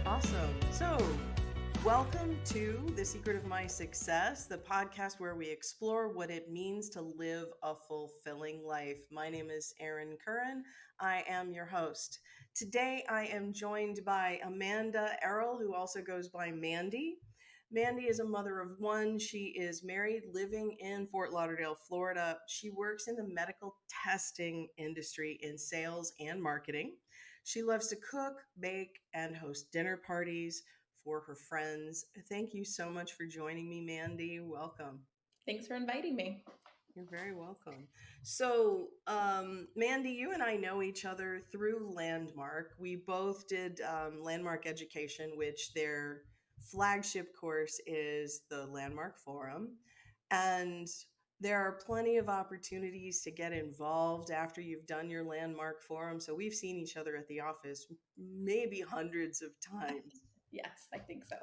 Awesome. So, welcome to The Secret of My Success, the podcast where we explore what it means to live a fulfilling life. My name is Erin Curran. I am your host. Today, I am joined by Amanda Erel, who also goes by Mandy. Mandy is a mother of one. She is married, living in Fort Lauderdale, Florida. She works in the medical testing industry in sales and marketing. She loves to cook, bake, and host dinner parties for her friends. Thank you so much for joining me, Mandy. Welcome. Thanks for inviting me. You're very welcome. So, Mandy, you and I know each other through Landmark. We both did Landmark Education, which their flagship course is the Landmark Forum. And there are plenty of opportunities to get involved after you've done your Landmark Forum. So, we've seen each other at the office maybe hundreds of times. Yes, I think so.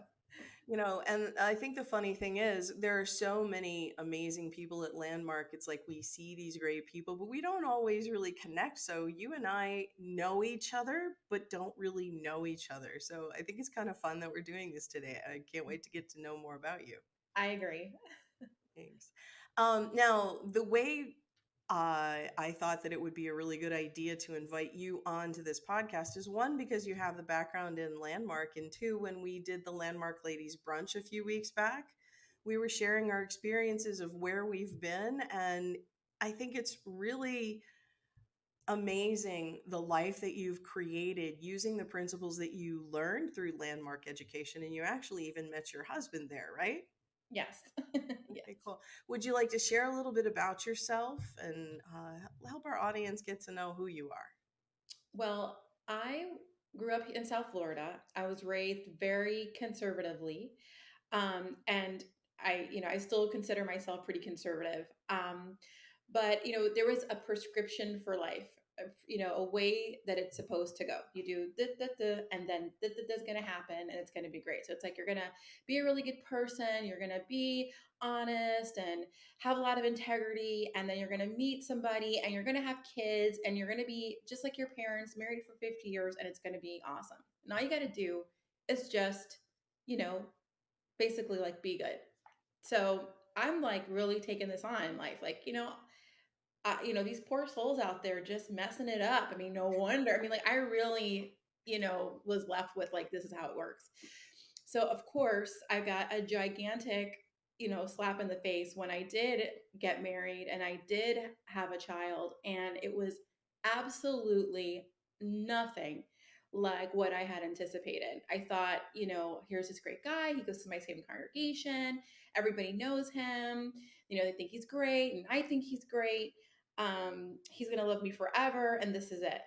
And I think the funny thing is there are so many amazing people at Landmark. It's like we see these great people, but we don't always really connect. So you and I know each other, but don't really know each other. So I think it's kind of fun that we're doing this today. I can't wait to get to know more about you. I agree. Thanks. Now, the way I thought that it would be a really good idea to invite you on to this podcast is one, because you have the background in Landmark, and two, when we did the Landmark Ladies Brunch a few weeks back, we were sharing our experiences of where we've been. And I think it's really amazing the life that you've created using the principles that you learned through Landmark education. And you actually even met your husband there, right? Yes. Yes. Okay, cool. Would you like to share a little bit about yourself and help our audience get to know who you are? Well, I grew up in South Florida. I was raised very conservatively. And I still consider myself pretty conservative. But there was a prescription for life, a way that it's supposed to go. You do and then this is going to happen, and it's going to be great. So it's like you're going to be a really good person. You're going to be honest and have a lot of integrity, and then you're going to meet somebody, and you're going to have kids, and you're going to be just like your parents, married for 50 years, and it's going to be awesome. And all you got to do is just, you know, basically like be good. So I'm like really taking this on in life. Like, these poor souls out there just messing it up. I mean, no wonder. I mean, like I really, was left with like, this is how it works. So of course I got a gigantic, slap in the face when I did get married and I did have a child, and it was absolutely nothing like what I had anticipated. I thought, here's this great guy. He goes to my same congregation. Everybody knows him. They think he's great, and I think he's great. He's going to love me forever, and this is it.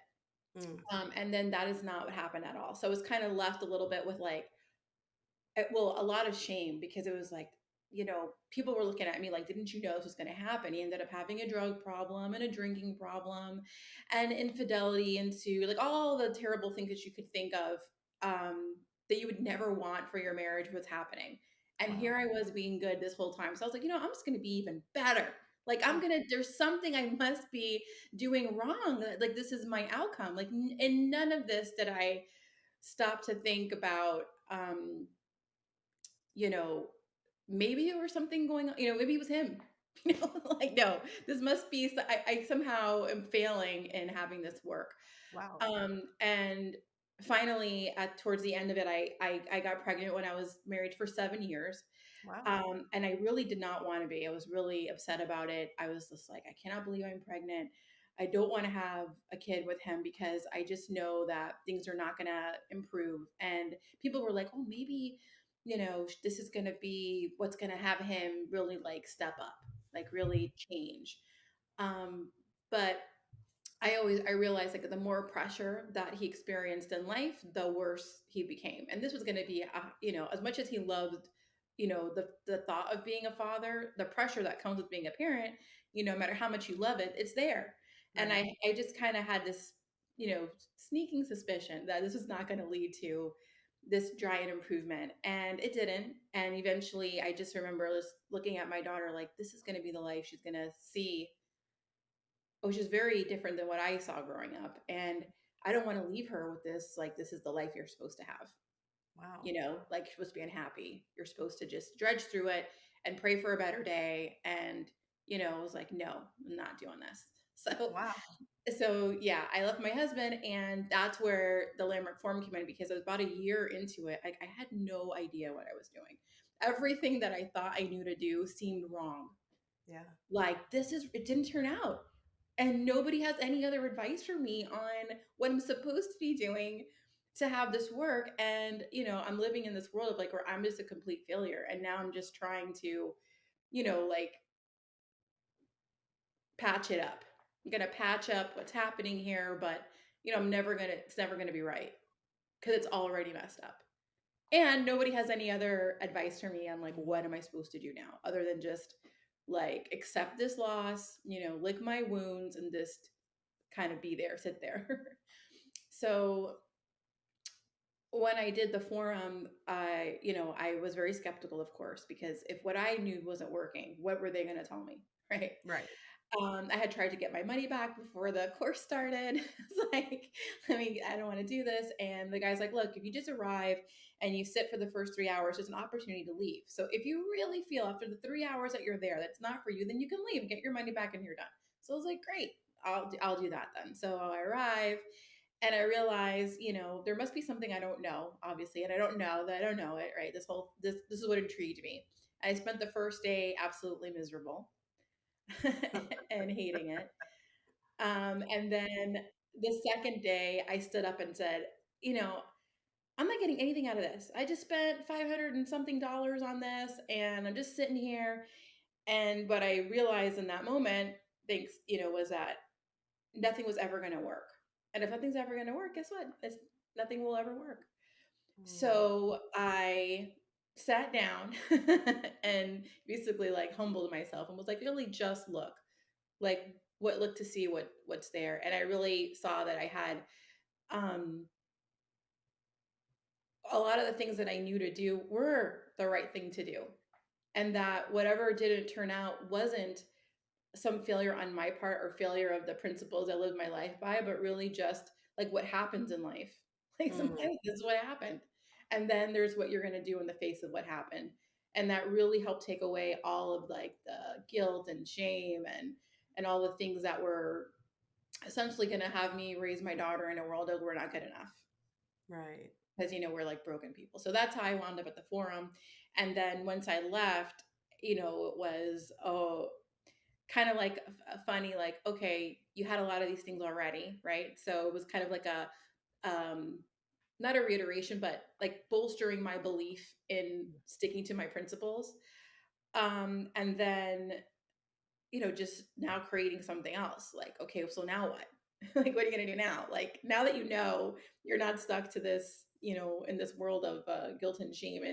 Mm. And then that is not what happened at all. So I was kind of left a little bit with like, a lot of shame, because it was like, people were looking at me like, didn't you know this was going to happen? He ended up having a drug problem and a drinking problem and infidelity into like all the terrible things that you could think of, that you would never want for your marriage was happening. And Wow. here I was being good this whole time. So I was like, I'm just going to be even better. Like there's something I must be doing wrong. Like this is my outcome. Like, and none of this did I stop to think about, you know, maybe there was something going on, maybe it was him. Like, no, this must be, I somehow am failing in having this work. Wow. And finally towards the end of it, I got pregnant when I was married for 7 years. Wow. And I really did not want to be. I was really upset about it. I was just like, I cannot believe I'm pregnant. I don't want to have a kid with him because I just know that things are not going to improve. And people were like, oh, maybe, this is going to be what's going to have him really like step up, like really change. But I realized like the more pressure that he experienced in life, the worse he became. And this was going to be, as much as he loved, the thought of being a father, the pressure that comes with being a parent, no matter how much you love it, it's there. And Right. I just kind of had this, sneaking suspicion that this was not going to lead to this giant improvement. And it didn't. And eventually I just remember just looking at my daughter, like, this is going to be the life she's going to see, which is very different than what I saw growing up. And I don't want to leave her with this, like, this is the life you're supposed to have. Wow. Like you're supposed to be unhappy. You're supposed to just dredge through it and pray for a better day. And, I was like, no, I'm not doing this. Wow. So yeah, I left my husband, and that's where the landmark forum came in because I was about a year into it. Like I had no idea what I was doing. Everything that I thought I knew to do seemed wrong. Yeah. Like it didn't turn out. And nobody has any other advice for me on what I'm supposed to be doing to have this work. And, I'm living in this world of like where I'm just a complete failure. And now I'm just trying to, like patch it up. I'm gonna patch up what's happening here, but it's never gonna be right because it's already messed up. And nobody has any other advice for me on like what am I supposed to do now other than just like accept this loss, lick my wounds and just kind of be there, sit there. So when I did the forum, I was very skeptical, of course, because if what I knew wasn't working, what were they going to tell me? Right. Right. I had tried to get my money back before the course started. It's like, I don't want to do this. And the guy's like, look, if you just arrive and you sit for the first 3 hours, there's an opportunity to leave. So if you really feel after the 3 hours that you're there, that's not for you, then you can leave and get your money back and you're done. So I was like, great, I'll do that then. So I arrive and I realize, there must be something I don't know, obviously. And I don't know that I don't know it, right? This is what intrigued me. I spent the first day absolutely miserable and hating it. And then the second day, I stood up and said, you know, I'm not getting anything out of this. I just spent 500 and something dollars on this, and I'm just sitting here. And what I realized in that moment, thanks, was that nothing was ever going to work. And if nothing's ever going to work, guess what? Nothing will ever work. Mm. So I sat down and basically like humbled myself and was like, really just like look to see what's there. And I really saw that I had um a lot of the things that I knew to do were the right thing to do. And that whatever didn't turn out wasn't some failure on my part or failure of the principles I lived my life by, but really just like what happens in life. Like Mm. sometimes this is what happened. And then there's what you're going to do in the face of what happened. And that really helped take away all of like the guilt and shame and all the things that were essentially going to have me raise my daughter in a world of we're not good enough Right. because we're like broken people. So that's how I wound up at the forum. And then once I left, it was kind of like funny, like, okay, you had a lot of these things already, right? So it was kind of like a not a reiteration, but like bolstering my belief in sticking to my principles. And then just now creating something else. Like, okay, so now what? Like, what are you going to do now? Like, now that you're not stuck to this, in this world of guilt and shame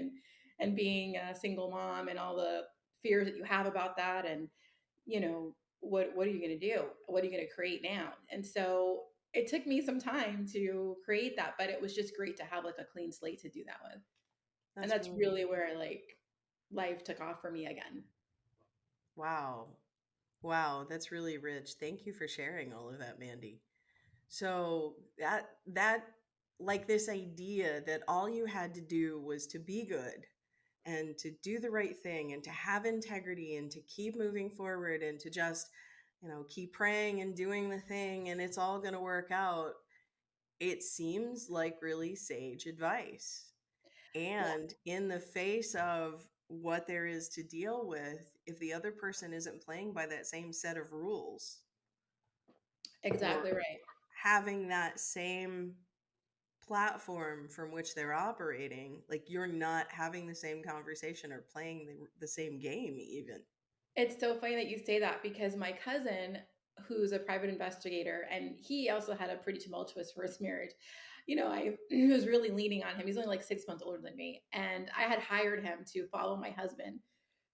and being a single mom and all the fears that you have about that. And, what are you going to do? What are you going to create now? And so it took me some time to create that, but it was just great to have like a clean slate to do that with. And That's that's really really where like life took off for me again. wow. Wow, that's really rich. Thank you for sharing all of that, Mandy. So that like this idea that all you had to do was to be good and to do the right thing and to have integrity and to keep moving forward and to just, keep praying and doing the thing and it's all going to work out. It seems like really sage advice. Yeah, And in the face of what there is to deal with, if the other person isn't playing by that same set of rules or exactly right. having that same platform from which they're operating, like you're not having the same conversation or playing the same game, even. It's so funny that you say that because my cousin, who's a private investigator, and he also had a pretty tumultuous first marriage. I was really leaning on him. He's only like 6 months older than me. And I had hired him to follow my husband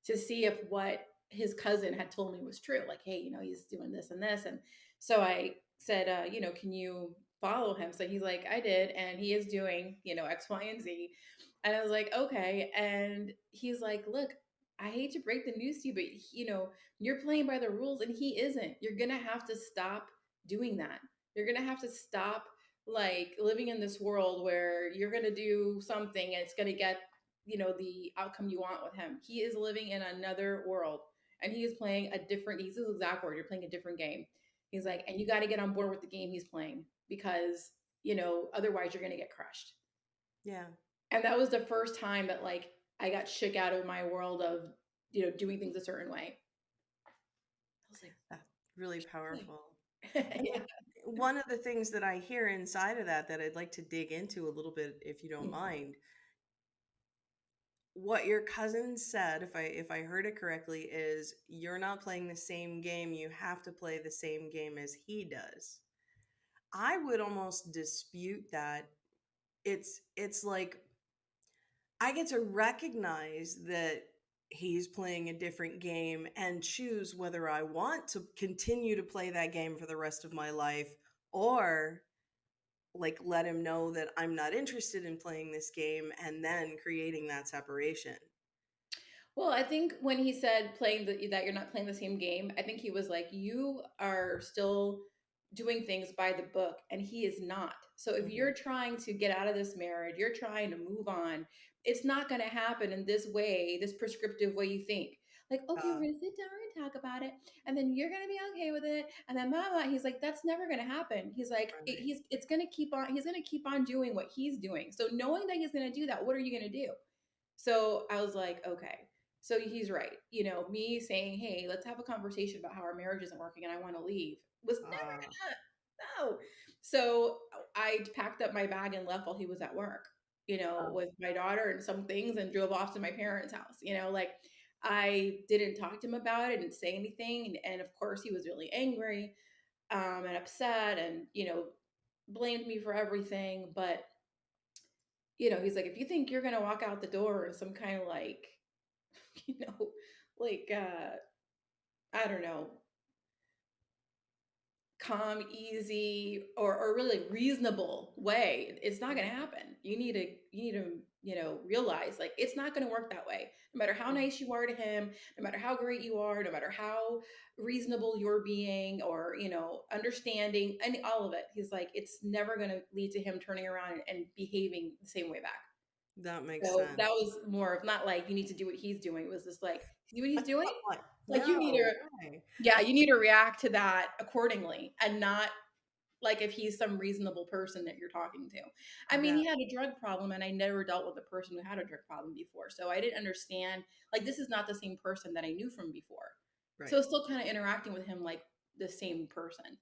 to see if what his cousin had told me was true. Like, hey, he's doing this and this. And so I said, can you follow him? So he's like, I did. And he is doing, X, Y, and Z. And I was like, okay. And he's like, look, I hate to break the news to you, but you're playing by the rules and he isn't. You're going to have to stop doing that. You're going to have to stop like living in this world where you're going to do something and it's going to get, the outcome you want with him. He is living in another world and he is playing a different, he's his exact word, you're playing a different game. He's like, and you got to get on board with the game he's playing because, otherwise you're going to get crushed. Yeah. And that was the first time that like I got shook out of my world of, doing things a certain way. I was like, That's really powerful. And yeah. one of the things that I hear inside of that I'd like to dig into a little bit, if you don't Mhm. mind, what your cousin said, if I heard it correctly, is you're not playing the same game. You have to play the same game as he does. I would almost dispute that. It's like I get to recognize that he's playing a different game and choose whether I want to continue to play that game for the rest of my life, or like let him know that I'm not interested in playing this game and then creating that separation. Well, I think when he said that you're not playing the same game, I think he was like, you are still doing things by the book, and he is not. So if Hmm. you're trying to get out of this marriage, you're trying to move on, it's not going to happen in this way, this prescriptive way you think. Like, okay, we're Uh, going to sit down and talk about it, and then you're going to be okay with it, and then blah blah. He's like, that's never going to happen. He's like, right. it's going to keep on. He's going to keep on doing what he's doing. So knowing that he's going to do that, what are you going to do? So I was like, okay. So he's right. Me saying, hey, let's have a conversation about how our marriage isn't working and I want to leave was Uh, never gonna, no. So I packed up my bag and left while he was at work, uh, with my daughter and some things and drove off to my parents' house. Like I didn't talk to him about it, didn't say anything. And of course, he was really angry and upset and, blamed me for everything. But he's like, if you think you're gonna walk out the door in some kind of like, you know, like I don't know, calm, easy, or really reasonable way, it's not gonna happen. You need to, realize like it's not gonna work that way. No matter how nice you are to him, no matter how great you are, no matter how reasonable you're being, or understanding, and all of it. He's like, it's never gonna lead to him turning around and behaving the same way back. that makes So sense. that was more of not like you need to do what he's doing. It was just like, see what he's doing? What? Like you need No, to, why? yeah, you need to react to that accordingly and not like if he's some reasonable person that you're talking to. I mean, That he had a drug problem and I never dealt with a person who had a drug problem before. So I didn't understand, like, this is not the same person that I knew from before. So right. it's still kind of interacting with him like the same person.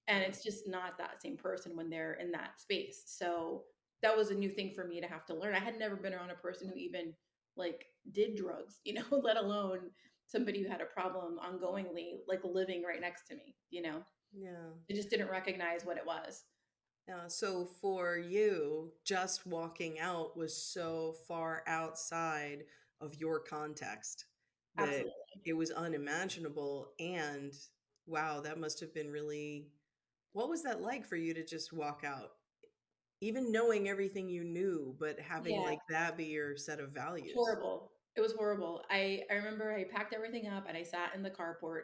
And Yeah. it's just not that same person when they're in that space. So that was a new thing for me to have to learn. I had never been around a person who even like did drugs, let alone somebody who had a problem ongoingly, like living right next to me. Yeah. I just didn't recognize what it was. Yeah. So for you, just walking out was so far outside of your context that Absolutely. it was unimaginable. And wow, that must have been really, what was that like for you to just walk out? Even knowing everything you knew, but having Yeah, like that be your set of values. horrible. It was horrible. I remember I packed everything up and I sat in the carport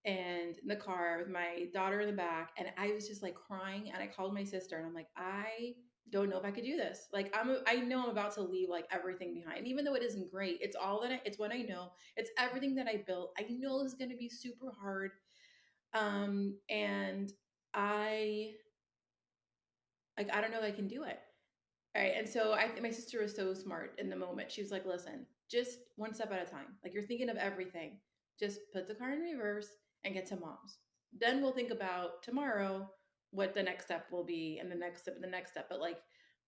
and in the car with my daughter in the back, and I was just like crying, and I called my sister and I'm like, I don't know if I could do this. Like I know I'm about to leave like everything behind, even though it isn't great. It's all that it's what I know. It's everything that I built. I know this is going to be super hard. And I I don't know if I can do it. All right. And so my sister was so smart in the moment. She was like, listen, just one step at a time. Like you're thinking of everything. Just put the car in reverse and get to mom's. Then we'll think about tomorrow what the next step will be and the next step and the next step. But like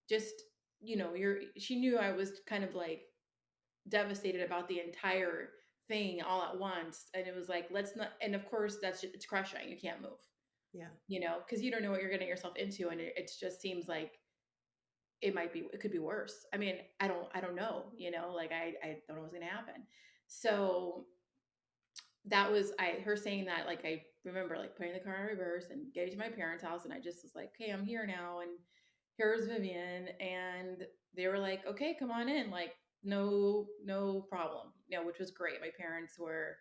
just, she knew I was kind of like devastated about the entire thing all at once. And it was like, let's not, and of course it's crushing. You can't move, Yeah. because you don't know what you're getting yourself into. And it just seems like it could be worse. I mean, I don't know, like I don't know what's gonna happen. So that was her saying that, like I remember like putting the car in reverse and getting to my parents' house, and I just was like, okay, I'm here now, and here's Vivian, and they were like, okay, come on in, like no problem, which was great. My parents were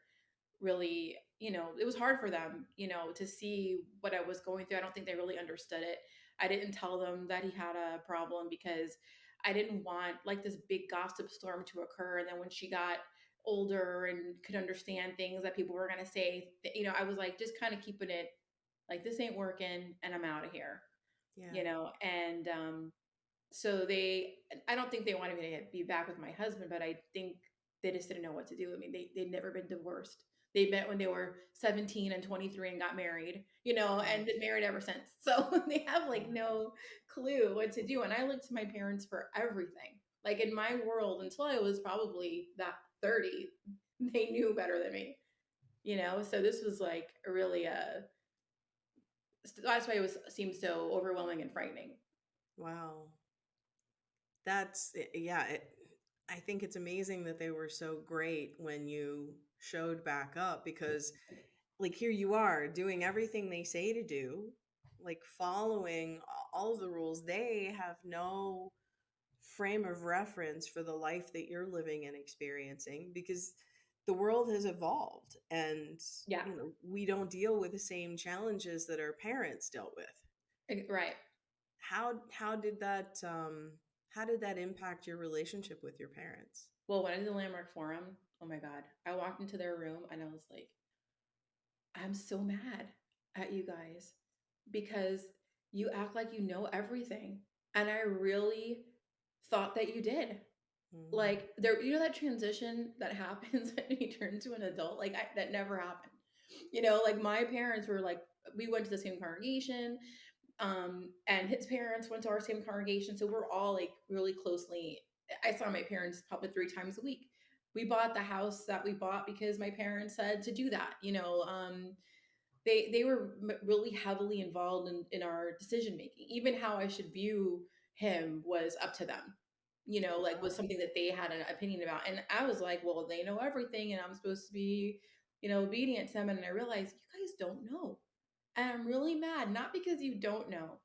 really it was hard for them, to see what I was going through. I don't think they really understood it. I didn't tell them that he had a problem because I didn't want like this big gossip storm to occur. And then when she got older and could understand things that people were going to say, I was like just kind of keeping it like, this ain't working and I'm out of here, Yeah. and so I don't think they wanted me to be back with my husband, but I think they just didn't know what to do. I mean, they'd never been divorced. They met when they were 17 and 23 and got married, and been married ever since. So they have like Yeah. no clue what to do. And I looked to my parents for everything. Like in my world, until I was probably that 30, they knew better than me, So this was like a really, that's why seemed so overwhelming and frightening. Wow. Yeah, I think it's amazing that they were so great when you showed back up, because like here you are doing everything they say to do, like following all of the rules. They have no frame of reference for the life that you're living and experiencing, because the world has evolved, and Yeah. we don't deal with the same challenges that our parents dealt with. Right. How did that impact your relationship with your parents? Well, when I did the Landmark Forum, oh my God, I walked into their room and I was like, I'm so mad at you guys because you act like you know everything. And I really thought that you did. Mm, Like there, that transition that happens when you turn into an adult, like that never happened. Like my parents were like, we went to the same congregation, and his parents went to our same congregation, so we're all like really closely. I saw my parents probably 3 times a week. We bought the house that we bought because my parents said to do that. They were really heavily involved in our decision making. Even how I should view him was up to them. Like was wow. something that they had an opinion about, and I was like, well, they know everything, and I'm supposed to be, obedient to them. And I realized you guys don't know, and I'm really mad, not because you don't know,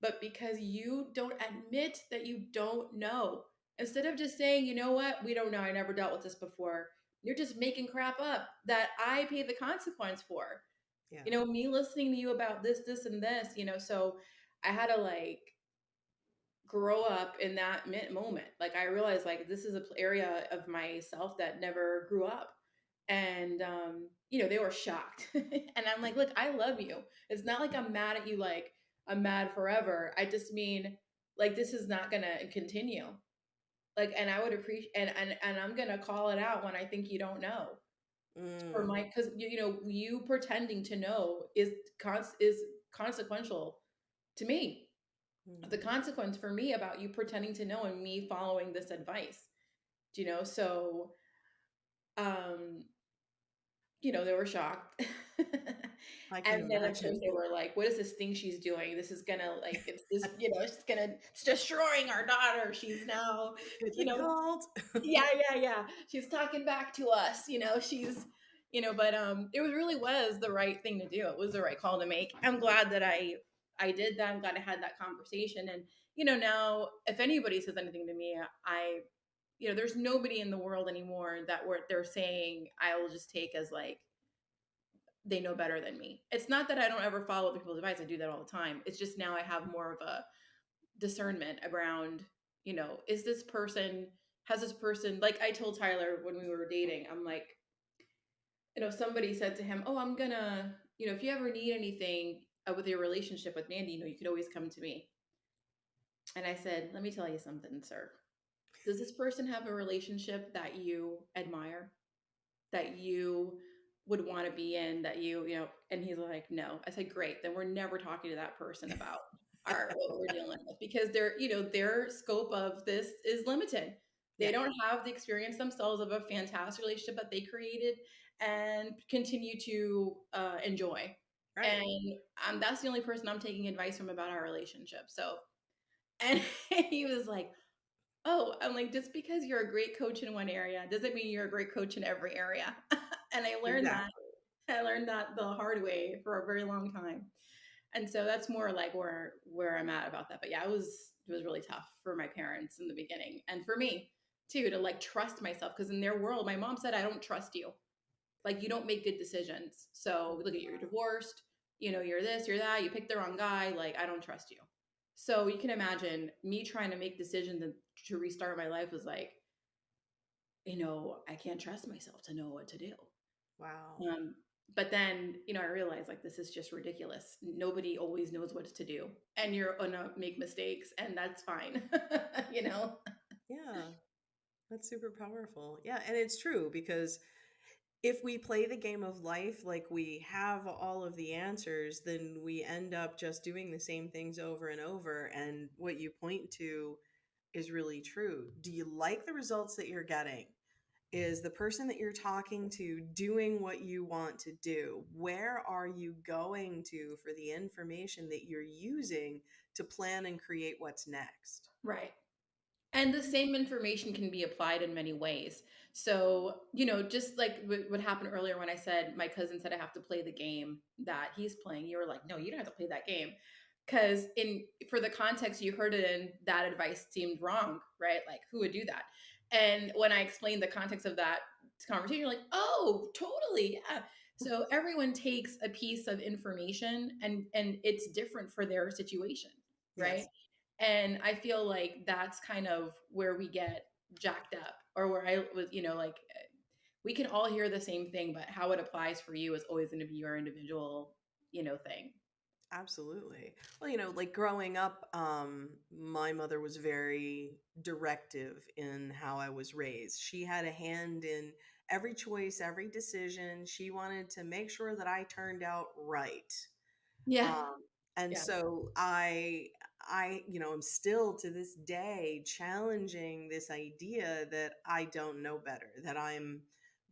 but because you don't admit that you don't know. Instead of just saying, you know what, we don't know, I never dealt with this before, you're just making crap up that I pay the consequence for. Yeah. Me listening to you about this, and this, so I had to like grow up in that moment. Like I realized like this is a area of myself that never grew up. And they were shocked. And I'm like, look, I love you. It's not like I'm mad at you, like I'm mad forever. I just mean like this is not gonna continue. Like, and I would appreciate, and I'm gonna call it out when I think you don't know. For Mm, my, because you pretending to know is consequential to me. The mm. consequence for me about you pretending to know and me following this advice, so um they were shocked. I can And then of course imagine. they were like, what is this thing she's doing? This is gonna like it's this, it's destroying our daughter. She's now, It's you a know, cult. yeah. She's talking back to us, she's but it was the right thing to do. It was the right call to make. I'm glad that I did that. I'm glad I had that conversation. And now if anybody says anything to me, I there's nobody in the world anymore that they're saying I will just take as like they know better than me. It's not that I don't ever follow other people's advice. I do that all the time. It's just now I have more of a discernment around, is this person, has this person, like I told Tyler when we were dating, I'm like, somebody said to him, oh, I'm gonna, if you ever need anything with your relationship with Mandy, you could always come to me. And I said, let me tell you something, sir. Does this person have a relationship that you admire, that you would want to be in, that and he's like, no. I said, great, then we're never talking to that person about our what we're dealing with, because their scope of this is limited. They Yeah. don't have the experience themselves of a fantastic relationship that they created and continue to enjoy. Right. And that's the only person I'm taking advice from about our relationship. So, and he was like, oh, I'm like, just because you're a great coach in one area doesn't mean you're a great coach in every area. And I learned that. Exactly. I learned that the hard way for a very long time. And so that's more like where I'm at about that. But yeah, it was really tough for my parents in the beginning, and for me too, to like trust myself, because in their world, my mom said, I don't trust you. Like you don't make good decisions. So look at you're divorced, you're this, you're that, you picked the wrong guy, like I don't trust you. So you can imagine me trying to make decisions and to restart my life was like, I can't trust myself to know what to do. Wow. Um, but then, I realized like this is just ridiculous. Nobody always knows what to do, and you're gonna make mistakes, and that's fine. you know? Yeah, that's super powerful. Yeah, and it's true because if we play the game of life like we have all of the answers, then we end up just doing the same things over and over. And what you point to is really true. Do you like the results that you're getting? Is the person that you're talking to doing what you want to do? Where are you going to for the information that you're using to plan and create what's next? Right. And the same information can be applied in many ways. So, just like what happened earlier when I said my cousin said I have to play the game that he's playing, you were like, no, you don't have to play that game. Because for the context you heard it in, that advice seemed wrong, right? Like, who would do that? And when I explained the context of that conversation, you're like, oh, totally, yeah. So everyone takes a piece of information, and it's different for their situation, right? Yes, And I feel like that's kind of where we get jacked up, or where I was, like we can all hear the same thing, but how it applies for you is always going to be your individual, thing. absolutely. Well, like growing up, my mother was very directive in how I was raised. She had a hand in every choice, every decision. She wanted to make sure that I turned out right. Yeah. Um, and Yeah. so I'm still to this day challenging this idea that I don't know better, that I'm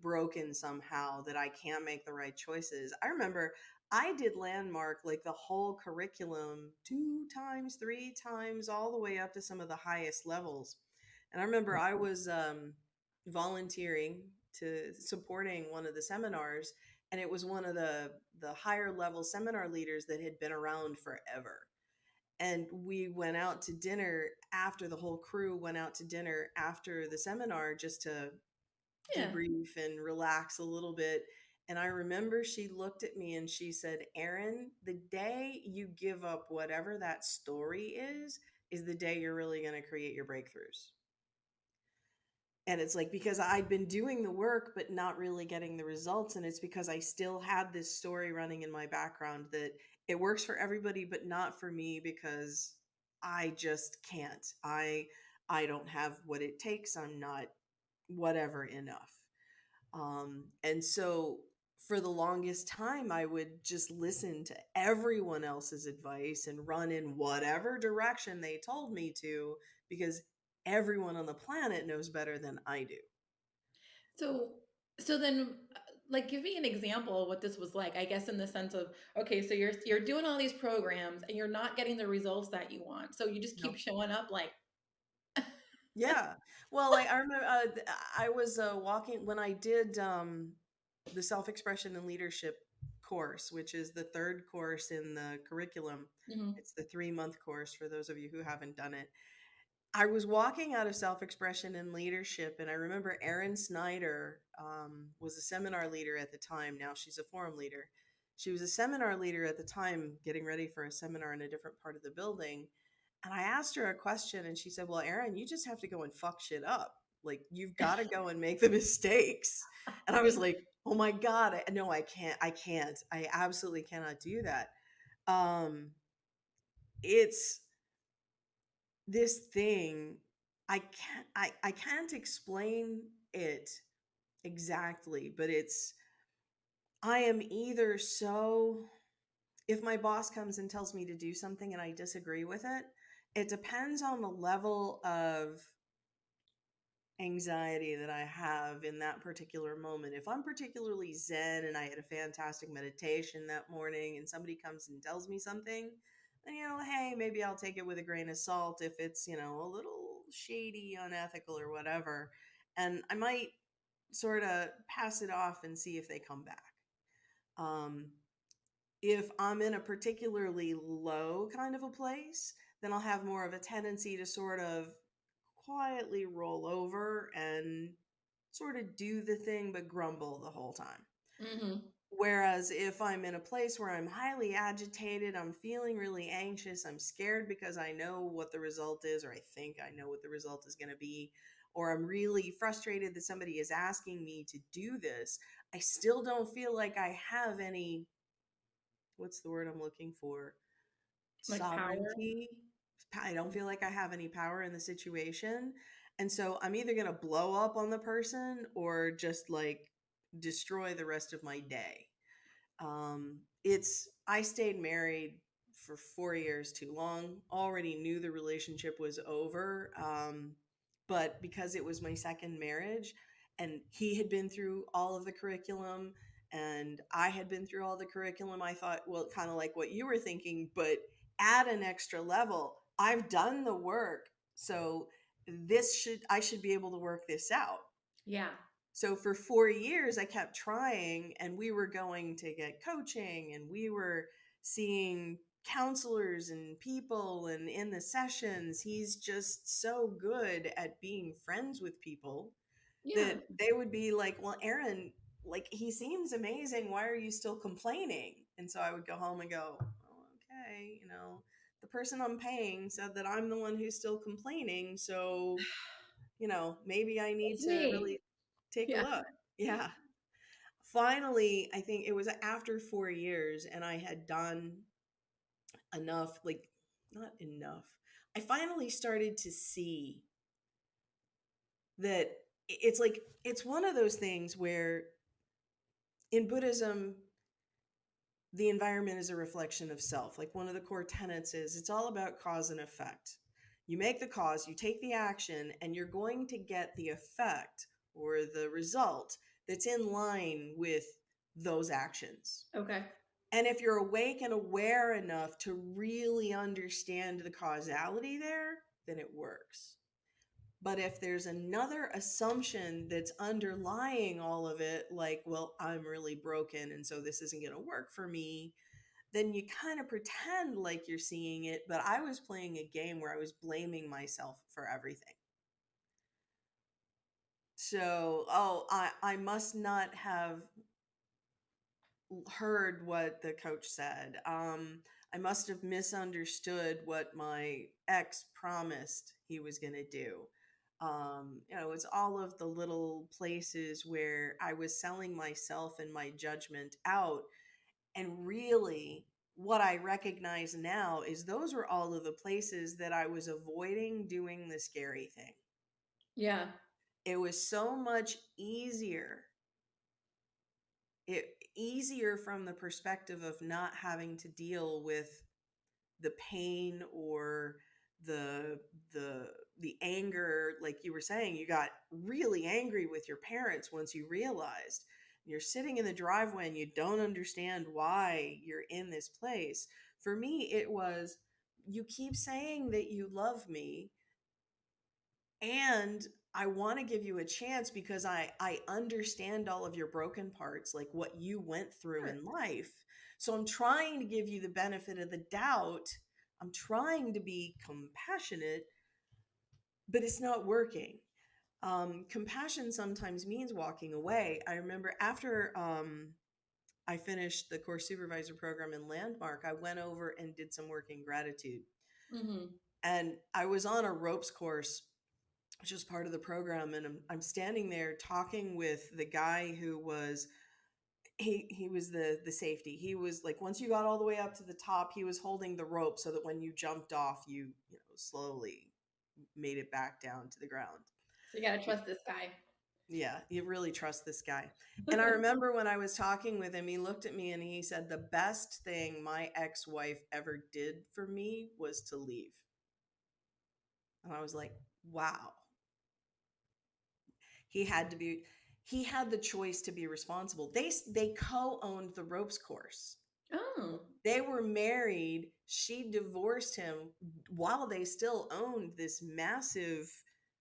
broken somehow, that I can't make the right choices. I remember I did landmark like the whole curriculum 2 times, 3 times, all the way up to some of the highest levels. And I remember I was volunteering to supporting one of the seminars, and it was one of the higher level seminar leaders that had been around forever. And we went out to dinner after the whole crew went out to dinner after the seminar just to Yeah. debrief and relax a little bit. And I remember she looked at me and she said, Erin, the day you give up whatever that story is the day you're really going to create your breakthroughs. And it's like because I'd been doing the work but not really getting the results, and it's because I still had this story running in my background that it works for everybody but not for me because I just can't. I don't have what it takes. I'm not whatever enough. And so for the longest time, I would just listen to everyone else's advice and run in whatever direction they told me to because everyone on the planet knows better than I do. So, so then, like, give me an example of what this was like. I guess in the sense of, okay, so you're doing all these programs and you're not getting the results that you want. So you just No. keep showing up, like, Yeah. Well, I remember I was walking when I did the self expression and leadership course, which is the third course in the curriculum. mhm. It's the 3 month course for those of you who haven't done it. I was walking out of self expression and leadership, and I remember Erin Snyder was a seminar leader at the time. Now she's a forum leader. She was a seminar leader at the time, getting ready for a seminar in a different part of the building. And I asked her a question, and she said, well, Erin, you just have to go and fuck shit up. Like, you've got to go and make the mistakes. And I was like, oh my God, no, I can't. I can't. I absolutely cannot do that. Um, it's this thing I can't explain it exactly, but it's I am either so if my boss comes and tells me to do something and I disagree with it, it depends on the level of anxiety that I have in that particular moment. If I'm particularly zen and I had a fantastic meditation that morning and somebody comes and tells me something, then, hey, maybe I'll take it with a grain of salt if it's, a little shady, unethical, or whatever. And I might sort of pass it off and see if they come back. Um, if I'm in a particularly low kind of a place, then I'll have more of a tendency to sort of quietly roll over and sort of do the thing but grumble the whole time. Mhm. Whereas if I'm in a place where I'm highly agitated, I'm feeling really anxious, I'm scared because I know what the result is, or I think I know what the result is going to be, or I'm really frustrated that somebody is asking me to do this, I still don't feel like I have any, what's the word I'm looking for? Like power? Sovereignty. I don't feel like I have any power in the situation. And so I'm either going to blow up on the person or just like destroy the rest of my day. It's I stayed married for 4 years too long. Already knew the relationship was over, but because it was my second marriage, and he had been through all of the curriculum, and I had been through all the curriculum, I thought, well, kind of like what you were thinking, but add an extra level. I've done the work, so this should I should be able to work this out. Yeah. So for 4 years, I kept trying, and we were going to get coaching, and we were seeing counselors and people, and in the sessions, he's just so good at being friends with people Yeah. that they would be like, well, Aaron, like he seems amazing. Why are you still complaining? And so I would go home and go, oh, okay, the person I'm paying said that I'm the one who's still complaining. So maybe I need It's to me. really take a Yeah. look. Yeah. Finally, I think it was after 4 years, and I had done enough, like, not enough. I finally started to see that it's like, it's one of those things where in Buddhism, the environment is a reflection of self. Like, one of the core tenets is it's all about cause and effect. You make the cause, you take the action, and you're going to get the effect or the result that's in line with those actions. Okay. And if you're awake and aware enough to really understand the causality there, then it works. But if there's another assumption that's underlying all of it, like, well, I'm really broken and so this isn't going to work for me, then you kind of pretend like you're seeing it. But I was playing a game where I was blaming myself for everything. So, I must not have heard what the coach said. I must have misunderstood what my ex promised he was going to do. It's all of the little places where I was selling myself and my judgment out. And really, what I recognize now is those were all of the places that I was avoiding doing the scary thing. Yeah. It was so much easier from the perspective of not having to deal with the pain or the the the anger. Like you were saying, you got really angry with your parents once you realized you're sitting in the driveway and you don't understand why you're in this place. For me, it was, you keep saying that you love me, and I want to give you a chance because I understand all of your broken parts, like what you went through Sure. in life. So I'm trying to give you the benefit of the doubt. I'm trying to be compassionate, but it's not working. Compassion sometimes means walking away. I remember after I finished the course supervisor program in Landmark, I went over and did some work in gratitude. Mhm. And I was on a ropes course, which is part of the program, and I'm standing there talking with the guy who was, he was the safety. He was like, once you got all the way up to the top, he was holding the rope so that when you jumped off, you slowly made it back down to the ground. So you gotta trust this guy. Yeah, you really trust this guy. And I remember when I was talking with him, he looked at me and he said, the best thing my ex-wife ever did for me was to leave. And I was like, wow. He had to be he had the choice to be responsible. They co-owned the ropes course. Oh. They were married. She divorced him while they still owned this massive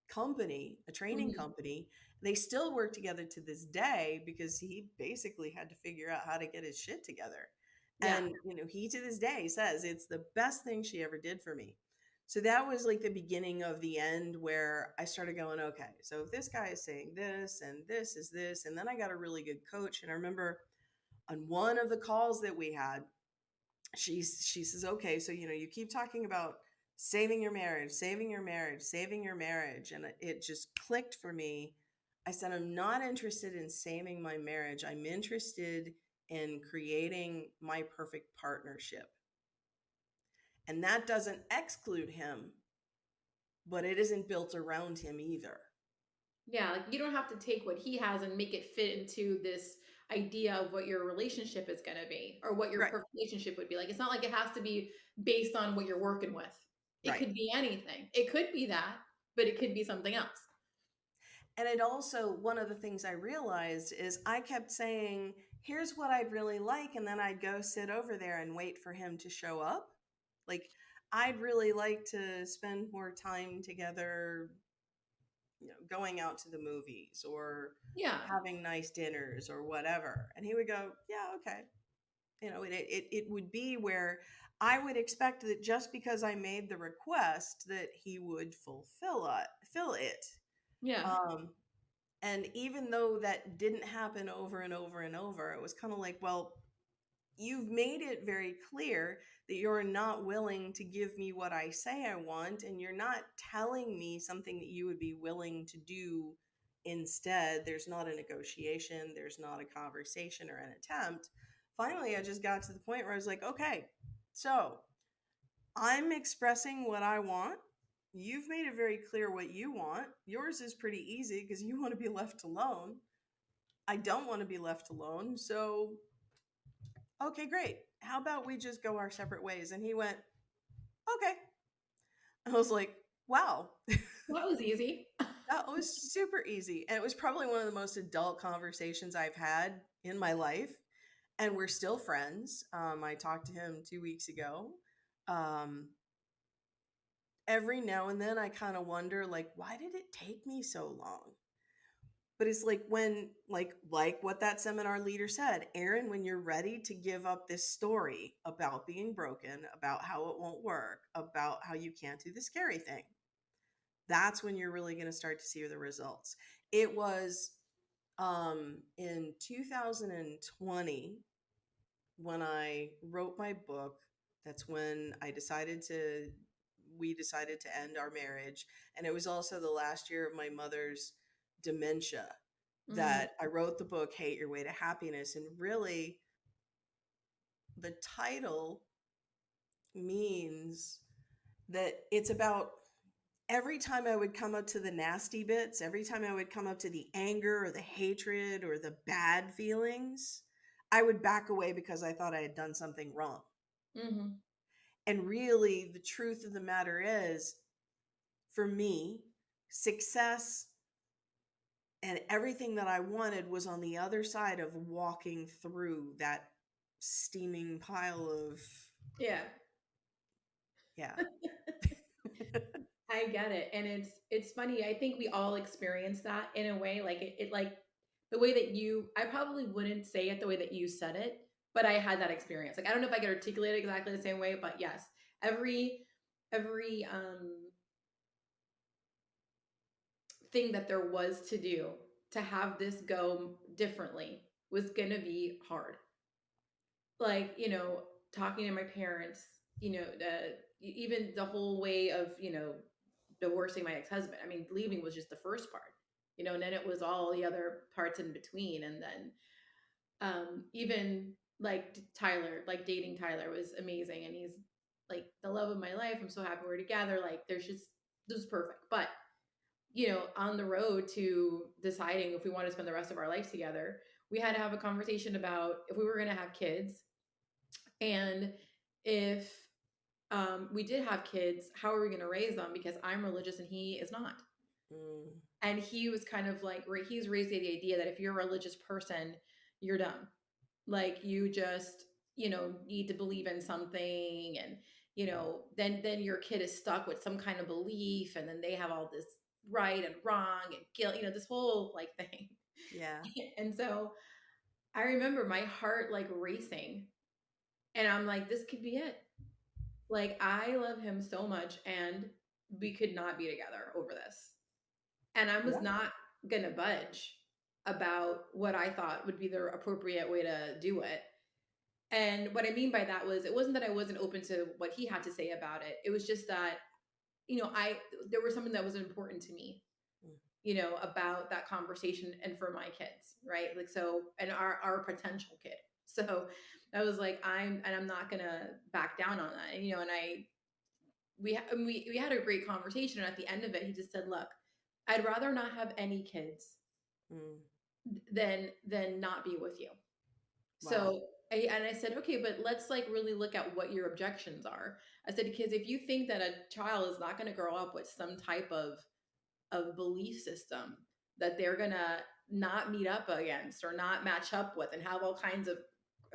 company, a training Mhm. company. They still work together to this day because he basically had to figure out how to get his shit together. Yeah. And, he to this day says it's the best thing she ever did for me. So that was like the beginning of the end where I started going, okay, so if this guy is saying this and this is this, and then I got a really good coach. And I remember On one of the calls that we had, she says, okay, so you keep talking about saving your marriage, saving your marriage, saving your marriage, and it just clicked for me. I said, I'm not interested in saving my marriage. I'm interested in creating my perfect partnership. And that doesn't exclude him, but it isn't built around him either. Yeah, like you don't have to take what he has and make it fit into this idea of what your relationship is going to be or what your Right, perfect relationship would be. Like it's not like it has to be based on what you're working with. It right. could be anything. It could be that, but it could be something else. And it also, one of the things I realized is I kept saying, here's what I'd really like. And then I'd go sit over there and wait for him to show up. Like, I'd really like to spend more time together, going out to the movies or Yeah. having nice dinners or whatever. And he would go, yeah, okay. It would be where I would expect that just because I made the request that he would fill it. Yeah. Um, and even though that didn't happen over and over and over, it was kind of like, well, you've made it very clear that you're not willing to give me what I say I want, and you're not telling me something that you would be willing to do instead. There's not a negotiation, there's not a conversation or an attempt. Finally, I just got to the point where I was like, okay, so I'm expressing what I want. You've made it very clear what you want. Yours is pretty easy because you want to be left alone. I don't want to be left alone. So, okay, great. How about we just go our separate ways? And he went, okay. I was like, wow, Well, that was easy. that was super easy. And it was probably one of the most adult conversations I've had in my life. And we're still friends. I talked to him 2 weeks ago. Um, every now and then I kind of wonder, like, why did it take me so long? But it's like when, like what that seminar leader said, Aaron, when you're ready to give up this story about being broken, about how it won't work, about how you can't do the scary thing, that's when you're really going to start to see the results. It was in 2020 when I wrote my book. That's when we decided to end our marriage. And it was also the last year of my mother's dementia Mm, that I wrote the book, Hate Your Way to Happiness. And really, the title means that it's about every time I would come up to the nasty bits, every time I would come up to the anger or the hatred or the bad feelings, I would back away because I thought I had done something wrong. hmm. And really, the truth of the matter is, for me, success and everything that I wanted was on the other side of walking through that steaming pile of, Yeah. yeah. I get it. And it's funny. I think we all experience that in a way. Like it like the way that I probably wouldn't say it the way that you said it, but I had that experience. Like I don't know if I could articulate it exactly the same way, but yes. Every thing that there was to do to have this go differently was gonna be hard. Like, talking to my parents, even the whole way of, divorcing my ex-husband. I mean, leaving was just the first part, and then it was all the other parts in between. And then even like Tyler, like dating Tyler was amazing. And he's like the love of my life. I'm so happy we're together. Like this is perfect. But, on the road to deciding if we want to spend the rest of our life together, we had to have a conversation about if we were going to have kids and if we did have kids, how are we going to raise them? Because I'm religious and he is not. Mm, And he was kind of like, he's raised the idea that if you're a religious person, you're done. Like you just, need to believe in something. And, then your kid is stuck with some kind of belief. And then they have all this right and wrong and guilt, this whole like thing. yeah. And so I remember my heart like racing. And I'm like, this could be it. Like, I love him so much, and we could not be together over this. And I was Yeah. not gonna budge. about what I thought would be the appropriate way to do it. And what I mean by that was, it wasn't that I wasn't open to what he had to say about it. It was just that, there was something that was important to me, Mm. about that conversation and for my kids, right? Like, so, and our potential kid. So I was like, I'm not gonna back down on that. And we had a great conversation. And at the end of it, he just said, look, I'd rather not have any kids Mm. than not be with you. Wow. So I said, okay, but let's like really look at what your objections are. I said, because if you think that a child is not going to grow up with some type of belief system that they're going to not meet up against or not match up with and have all kinds of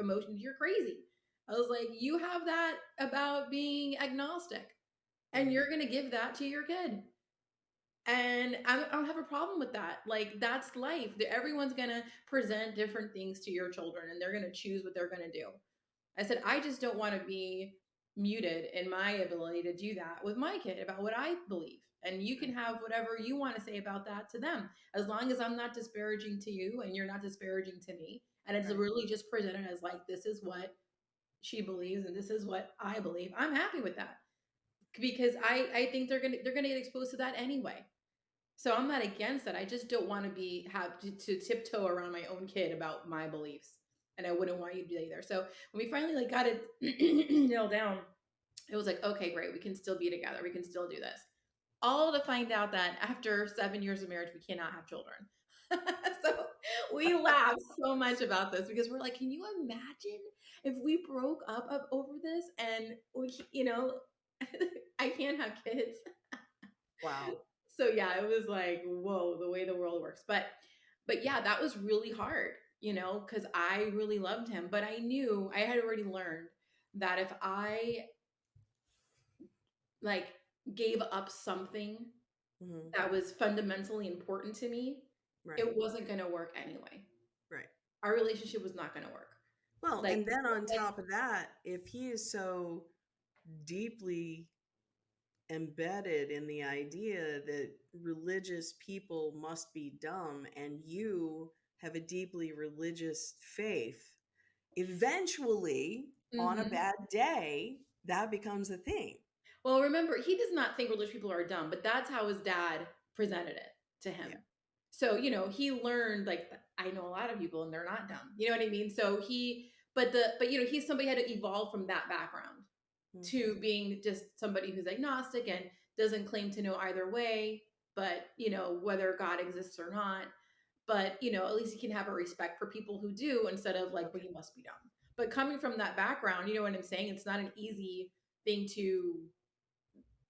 emotions, you're crazy. I was like, you have that about being agnostic, and Mm. you're going to give that to your kid. And I don't have a problem with that. Like, that's life. Everyone's going to present different things to your children, and they're going to choose what they're going to do. I said, I just don't want to be muted in my ability to do that with my kid about what I believe. And you can Right. have whatever you want to say about that to them, as long as I'm not disparaging to you and you're not disparaging to me. And it's Right. really just presented as like, this is what she believes and this is what I believe. I'm happy with that, because I think they're gonna get exposed to that anyway. So I'm not against that. I just don't want to have to tiptoe around my own kid about my beliefs, and I wouldn't want you to do that either. So when we finally like got it nailed down, it was like, okay, great, we can still be together. We can still do this. All to find out that after 7 years of marriage, we cannot have children. So we laugh so much about this because we're like, can you imagine if we broke up over this and I can't have kids. Wow. So yeah, it was like, whoa, the way the world works. But yeah, that was really hard, because I really loved him, but I knew I had already learned that if I like gave up something Hmm. that was fundamentally important to me, Right. it wasn't going to work anyway. Right. Our relationship was not going to work. Well, Like, and then on like, top of that, if he is so deeply embedded in the idea that religious people must be dumb and you have a deeply religious faith, eventually on a mhm. bad day, that becomes a thing. Well, remember, he does not think religious people are dumb, but that's how his dad presented it to him. Yeah. So, he learned like, I know a lot of people and they're not dumb. You know what I mean? So but he's somebody had to evolve from that background Hmm. to being just somebody who's agnostic and doesn't claim to know either way, but whether God exists or not. But at least he can have a respect for people who do, instead of like, well, Okay. you must be dumb. But coming from that background, you know what I'm saying? It's not an easy thing to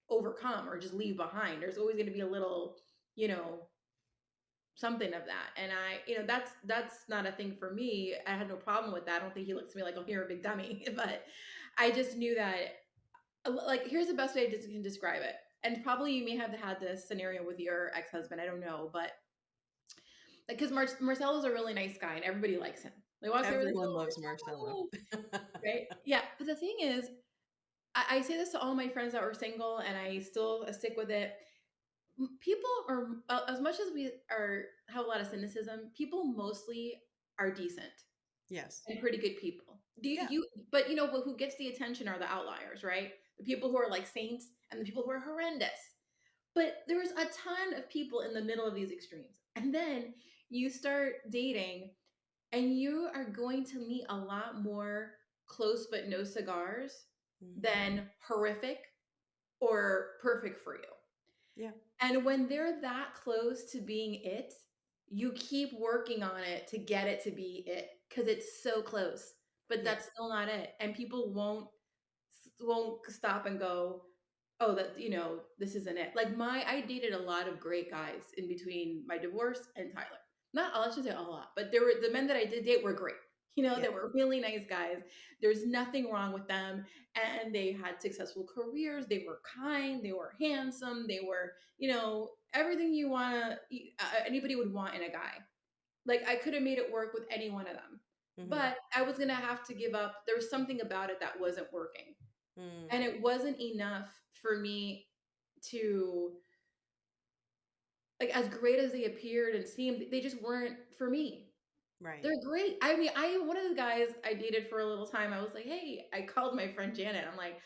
overcome or just leave behind. There's always going to be a little, you know, something of that. And that's not a thing for me. I had no problem with that. I don't think he looks at me like, oh, you're a big dummy. But I just knew that, like, here's the best way I can describe it. And probably you may have had this scenario with your ex-husband. I don't know, but like, because Marcelo's a really nice guy and everybody likes him. They walk over like, Everyone oh, loves Marcelo. Marcelo, right? Yeah. But the thing is, I say this to all my friends that were single, and I still stick with it. People are, as much as we are have a lot of cynicism, people mostly are decent Yes. and pretty good people. Do Yeah. you? But who gets the attention are the outliers, right? The people who are like saints and the people who are horrendous. But there's a ton of people in the middle of these extremes, and then you start dating, and you are going to meet a lot more close but no cigars Hmm. than horrific or perfect for you. Yeah. And when they're that close to being it, you keep working on it to get it to be it, because it's so close. But Yeah. that's still not it. And people won't stop and go, oh, that this isn't it. Like, I dated a lot of great guys in between my divorce and Tyler. Not all, I should say a lot, but there were the men that I did date were great. Yeah. They were really nice guys. There's nothing wrong with them, and they had successful careers. They were kind. They were handsome. They were, everything you anybody would want in a guy. Like, I could have made it work with any one of them, Hmm. but I was gonna have to give up. There was something about it that wasn't working, Mm. and it wasn't enough for me to like as great as they appeared and seemed, they just weren't for me. Right. They're great. I mean, I one of the guys I dated for a little time, I was like, "Hey," I called my friend Janet. I'm like,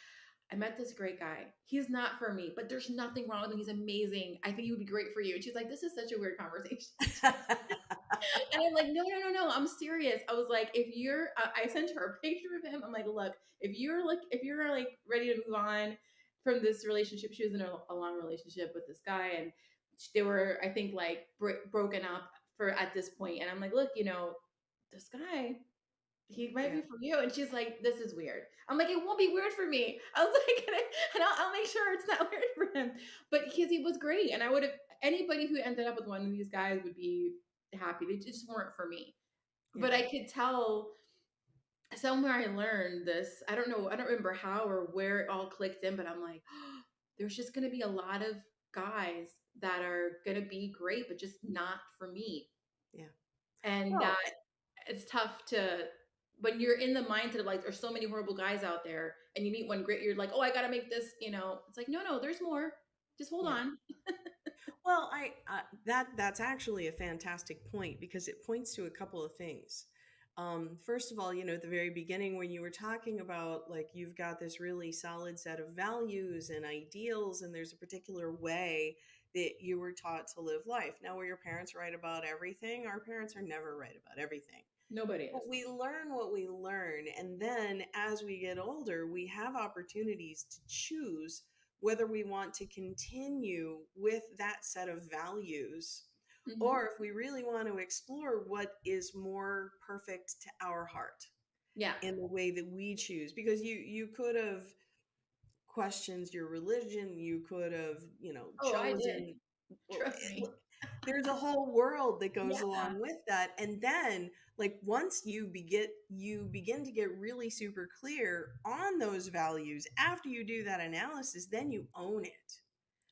"I met this great guy. He's not for me, but there's nothing wrong with him. He's amazing. I think he would be great for you." And she's like, "This is such a weird conversation." And I'm like, "No, no, no, no. I'm serious." I was like, "If you're," I sent her a picture of him. I'm like, "Look, if you're like ready to move on from this relationship," she was in a long relationship with this guy, and they were, I think, like broken up for at this point. And I'm like, "Look, this guy, he might Yeah. be for you." And she's like, "This is weird." I'm like, "It won't be weird for me." I was like, and I'll make sure it's not weird for him. But because he was great. And I would have, anybody who ended up with one of these guys would be happy. They just weren't for me. But Yeah. I could tell somewhere I learned this. I don't know. I don't remember how or where it all clicked in, but I'm like, there's just going to be a lot of guys that are going to be great, but just not for me. Yeah. And Well, that it's tough to, when you're in the mindset of like there's so many horrible guys out there and you meet one great, you're like, oh, I gotta make this, it's like, no, no, there's more. Just hold yeah. on. Well, that's actually a fantastic point because it points to a couple of things. First of all, at the very beginning when you were talking about like you've got this really solid set of values and ideals, and there's a particular way that you were taught to live life. Now, were your parents right about everything? Our parents are never right about everything. Nobody is. But we learn what we learn. And then as we get older, we have opportunities to choose whether we want to continue with that set of values Hmm. or if we really want to explore what is more perfect to our heart Yeah. in the way that we choose. Because you could have questioned your religion, you could have, Oh, I did. chosen well, Trust me. there's a whole world that goes Yeah. along with that. And then like once you begin to get really super clear on those values after you do that analysis, then you own it.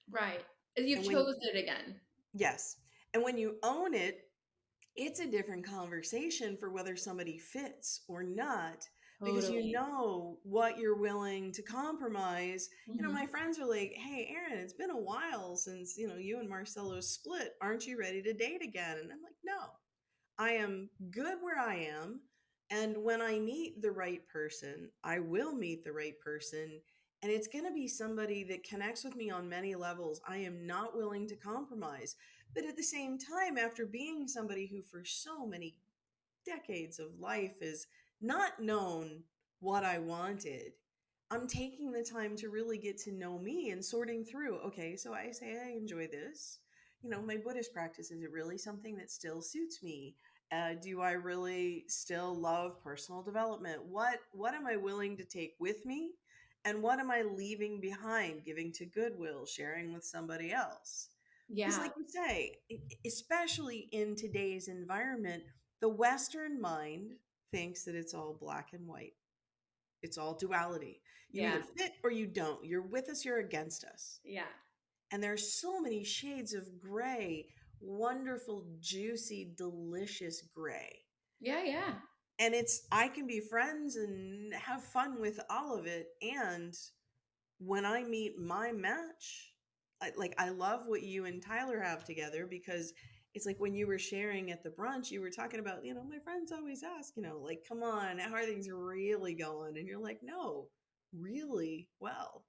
Right. You've And when chosen it again. yes, and when you own it, it's a different conversation for whether somebody fits or not, because you Totally. know what you're willing to compromise. My Hmm. friends are like, "Hey, Aaron, it's been a while since, you and Marcelo split. Aren't you ready to date again?" And I'm like, "No. I am good where I am. And when I meet the right person, I will meet the right person. And it's going to be somebody that connects with me on many levels. I am not willing to compromise. But at the same time, after being somebody who for so many decades of life is not known what I wanted, I'm taking the time to really get to know me and sorting through, okay, so I say I enjoy this. My Buddhist practice, is it really something that still suits me? Do I really still love personal development? What am I willing to take with me? And what am I leaving behind, giving to Goodwill, sharing with somebody else? Because, Yeah. like you say, especially in today's environment, the Western mind thinks that it's all black and white. It's all duality. You Yeah. either fit or you don't. You're with us, you're against us. Yeah. And there's so many shades of gray, wonderful, juicy, delicious gray. Yeah. Yeah. And I can be friends and have fun with all of it. And when I meet my match, I love what you and Tyler have together, because it's like when you were sharing at the brunch, you were talking about, my friends always ask, like, come on, how are things really going? And you're like, no, really well.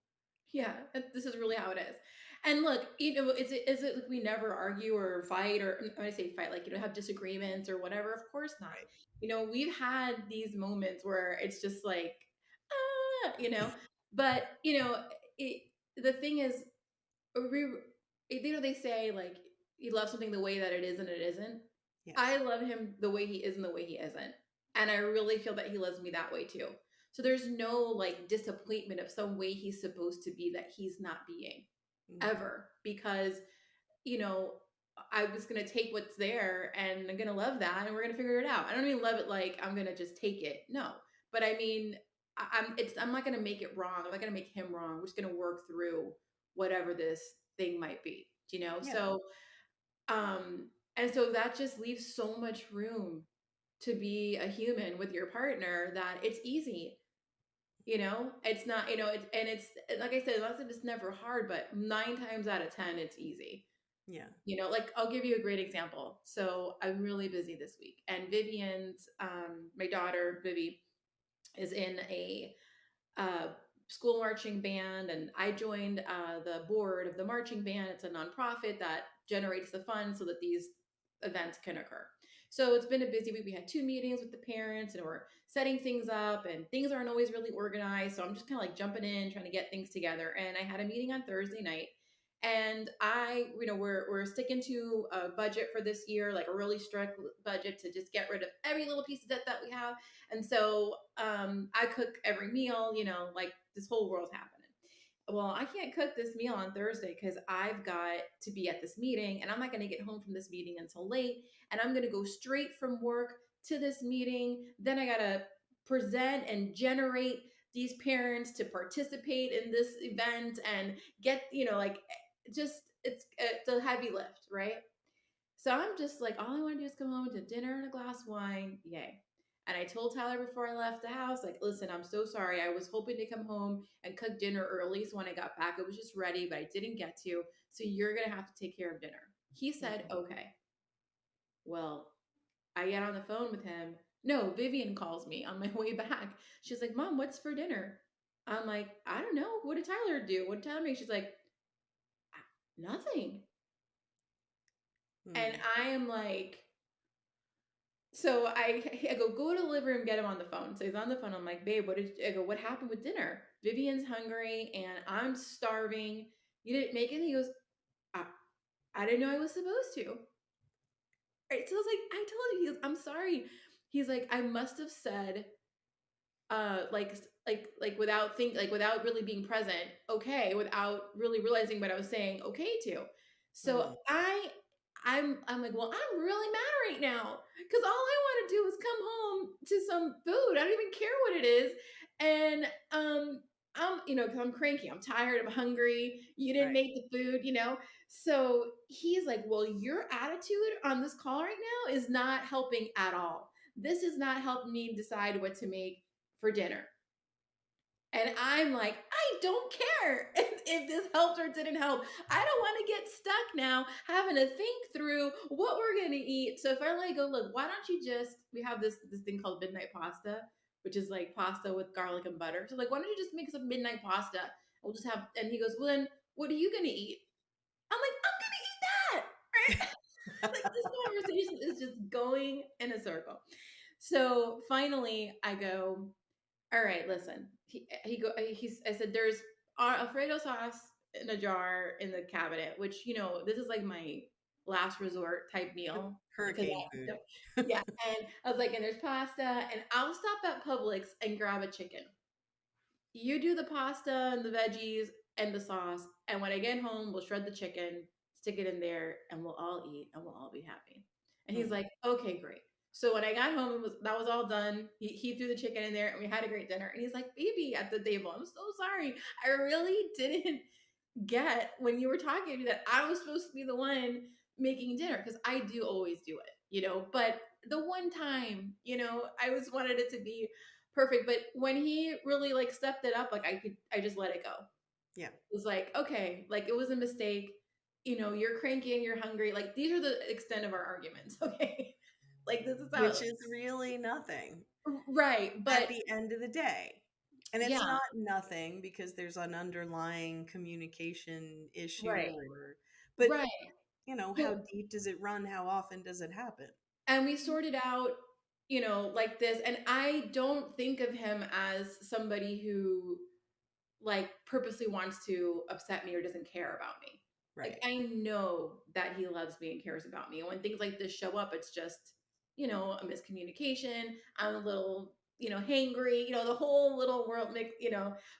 Yeah, this is really how it is. And look, is it like we never argue or fight, or when I say fight, like have disagreements or whatever? Of course not. Right. We've had these moments where it's just like, but it. The thing is, we, they say like you love something the way that it is and it isn't. I Yes. love him the way he is and the way he isn't. And I really feel that he loves me that way too. So there's no like disappointment of some way he's supposed to be that he's not being Hmm. ever, because, you know, I was going to take what's there and I'm going to love that and we're going to figure it out. I don't mean love it like I'm going to just take it. No. But I mean, I'm not going to make it wrong. I'm not going to make him wrong. We're just going to work through whatever this thing might be, Yeah. So and so that just leaves so much room to be a human with your partner, that it's easy. It's not, it's, and it's like I said, lots of it's never hard, but 9 times out of 10 it's easy. Yeah. Like I'll give you a great example. So I'm really busy this week, and Vivian's, my daughter Vivi, is in a uh, school marching band, and I joined the board of the marching band. It's a nonprofit that generates the funds so that these events can occur. So it's been a busy week. We had two meetings with the parents, and we're setting things up, and things aren't always really organized. So I'm just kind of like jumping in, trying to get things together. And I had a meeting on Thursday night, and we're sticking to a budget for this year, like a really strict budget to just get rid of every little piece of debt that we have. And so I cook every meal, like this whole world's happening. Well, I can't cook this meal on Thursday because I've got to be at this meeting, and I'm not going to get home from this meeting until late. And I'm going to go straight from work to this meeting. Then I got to present and generate these parents to participate in this event and get, like, just it's a heavy lift, right? So I'm just like, all I want to do is come home to dinner and a glass of wine. Yay. And I told Tyler before I left the house, like, listen, I'm so sorry. I was hoping to come home and cook dinner early. So when I got back, it was just ready, but I didn't get to. So you're going to have to take care of dinner. He said, Mhm. okay. Well, I get on the phone with him. No, Vivian calls me on my way back. She's like, Mom, what's for dinner? I'm like, I don't know. What did Tyler do? What did Tyler make? She's like, nothing. And Mm. I am like, so I go to the living room, get him on the phone. So he's on the phone. I'm like, babe, what happened with dinner? Vivian's hungry and I'm starving. You didn't make it? He goes, I, I didn't know I was supposed to. Right. So I was like, I told you, he goes, I'm sorry. He's like, I must have said, without really being present, okay, without really realizing what I was saying okay to. So Mm. I'm like, well, I'm really mad right now because all I want to do is come home to some food. I don't even care what it is. And I'm, because I'm cranky, I'm tired, I'm hungry, you didn't Right. make the food, So he's like, well, your attitude on this call right now is not helping at all. This is not helping me decide what to make for dinner. And I'm like, I don't care if this helped or didn't help. I don't want to get stuck now having to think through what we're going to eat. So if I like go, look, why don't you just, we have this thing called midnight pasta, which is like pasta with garlic and butter. So like, why don't you just make some midnight pasta? We'll just have, and he goes, well, then what are you going to eat? I'm like, I'm going to eat that. Right? Like this conversation is just going in a circle. So finally I go, all right, listen. I said, there's Alfredo sauce in a jar in the cabinet, which, this is like my last resort type meal because Hurricane I food. don't, yeah. And I was like, and there's pasta, and I'll stop at Publix and grab a chicken. You do the pasta and the veggies and the sauce, and when I get home, we'll shred the chicken, stick it in there, and we'll all eat and we'll all be happy. And he's Mm. like, okay, great. So when I got home, that was all done. He threw the chicken in there, and we had a great dinner. And he's like, baby, at the table, I'm so sorry. I really didn't get when you were talking to me that I was supposed to be the one making dinner because I do always do it, But the one time, I was wanted it to be perfect. But when he really like stepped it up, like I just let it go. Yeah. It was like, okay, like it was a mistake. You're cranky and you're hungry. Like these are the extent of our arguments. Okay. Like this is how, Which is really nothing right. at But the end of the day. And it's yeah, not nothing because there's an underlying communication issue right. or, but Right. how But deep does it run? How often does it happen? and we sorted out, like this. And I don't think of him as somebody who like purposely wants to upset me or doesn't care about me. Like Right. I know that he loves me and cares about me. And when things like this show up, it's just, a miscommunication. I'm a little, hangry, the whole little world mix.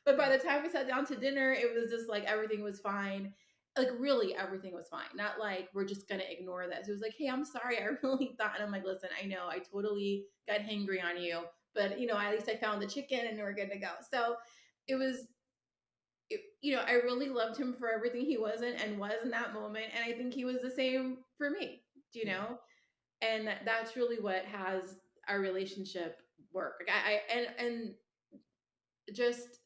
But by the time we sat down to dinner, it was just like everything was fine. Like really everything was fine. Not like we're just gonna ignore this. It was like, hey, I'm sorry. I really thought, and I'm like, listen, I know I totally got hangry on you, but at least I found the chicken and we're good to go. So it was I really loved him for everything he wasn't and was in that moment. And I think he was the same for me, you Yeah. know? And that's really what has our relationship work. Like and just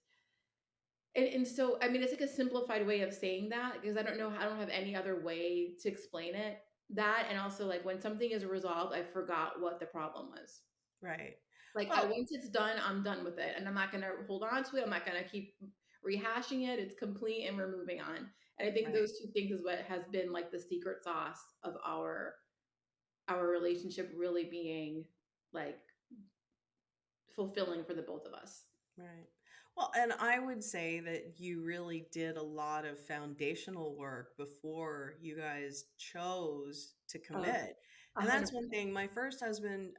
And so, I mean, it's like a simplified way of saying that because I don't have any other way to explain it. That and also like when something is resolved, I forgot what the problem was. Right. Like I Well, once it's done, I'm done with it, and I'm not gonna hold on to it. I'm not gonna keep rehashing it. It's complete, and we're moving on. And I think right. those two things is what has been like the secret sauce of our relationship really being like fulfilling for the both of us. Right. Well, and I would say that you really did a lot of foundational work before you guys chose to Oh, commit. a And hundred that's one percent. thing. My first husband,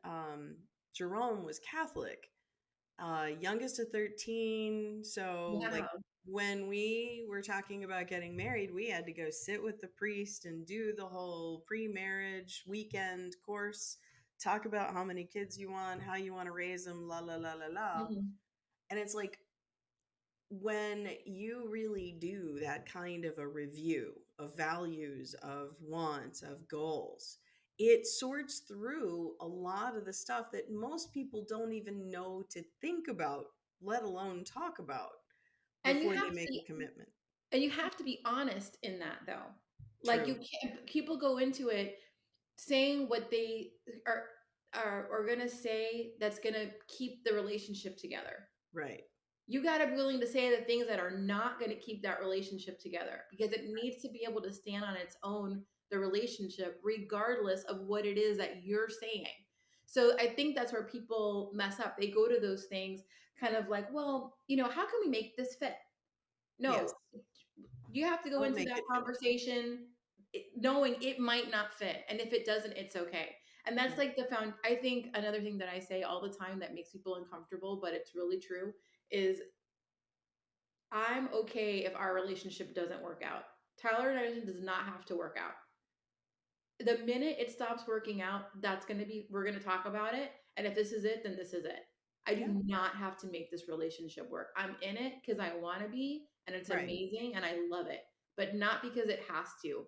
Jerome, was Catholic, youngest of 13. So, like, Wow. when we were talking about getting married, we had to go sit with the priest and do the whole pre marriage weekend course, talk about how many kids you want, how you want to raise them, la, la, la, la, la. Mhm. And it's like, when you really do that kind of a review of values, of wants, of goals, it sorts through a lot of the stuff that most people don't even know to think about, let alone talk about And you before they have to make a be commitment. and you have to be honest in that though. Like you True. can't people go into it saying what they are are gonna say that's gonna keep the relationship together. Right. You got to be willing to say the things that are not going to keep that relationship together because it needs to be able to stand on its own, the relationship, regardless of what it is that you're saying. So I think that's where people mess up. They go to those things kind of like, well, how can we make this fit? Yes. No, you have to go Don't into make that it fit. conversation knowing it might not fit. And if it doesn't, it's okay. And that's Right. like I think another thing that I say all the time that makes people uncomfortable, but it's really true is I'm okay if our relationship doesn't work out. Tyler and I does not have to work out. The minute it stops working out, we're going to talk about it. And if this is it, then this is it. I Yeah. do not have to make this relationship work. I'm in it because I want to be and it's Right. amazing and I love it, but not because it has to.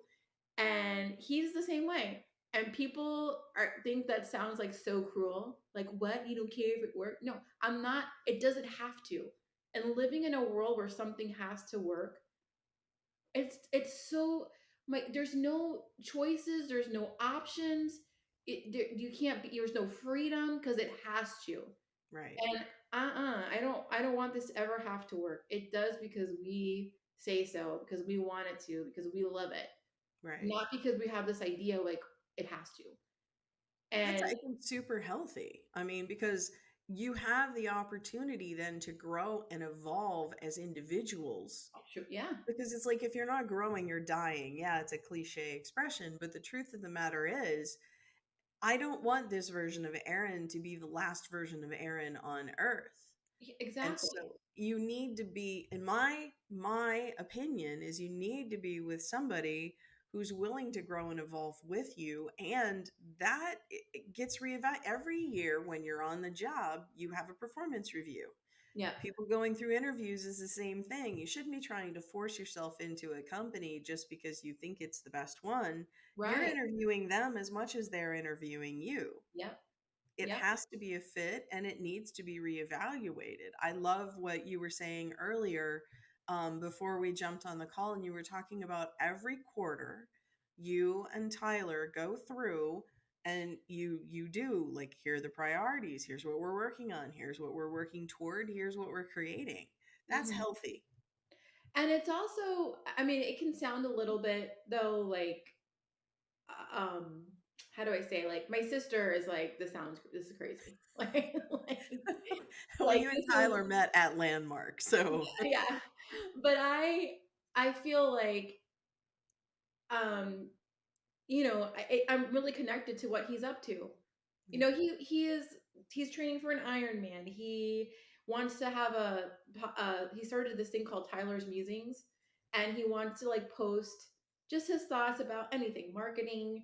And he's the same way. And people think that sounds like so cruel. Like, what? You don't care if it works? No, I'm not. It doesn't have to. And living in a world where something has to work, it's so like there's no choices, there's no options. You can't be. There's no freedom because it has to. Right. And I don't want this to ever have to work. It does because we say so, because we want it to, because we love it, Right. not because we have this idea like it has to. That's, And I think, super healthy. I mean, because you have the opportunity then to grow and evolve as individuals. yeah, Because it's like, if you're not growing, you're dying. Yeah, it's a cliche expression, but the truth of the matter is, I don't want this version of Aaron to be the last version of Aaron on earth. And so exactly. you need to be, in my opinion, is you need to be with somebody who's willing to grow and evolve with you. And that it gets reevaluated every year. When you're on the job, you have a performance review. Yep. People going through interviews is the same thing. You shouldn't be trying to force yourself into a company just because you think it's the best one. You're Right. interviewing them as much as they're interviewing you. Yep. It Yep. has to be a fit and it needs to be reevaluated. I love what you were saying earlier, before we jumped on the call, and you were talking about every quarter you and Tyler go through and you do, like, here are the priorities, here's what we're working on, here's what we're working toward, here's what we're creating. That's Hmm. healthy. And it's also, I mean, it can sound a little bit though like um how do I say, like my sister is like, this is crazy. Well, Like you and this is Tyler met at Landmark, so yeah. But I feel like um I'm really connected to what he's up to. yeah. He's training for an Ironman. He wants to have he started this thing called Tyler's Musings, and he wants to like post just his thoughts about anything, marketing,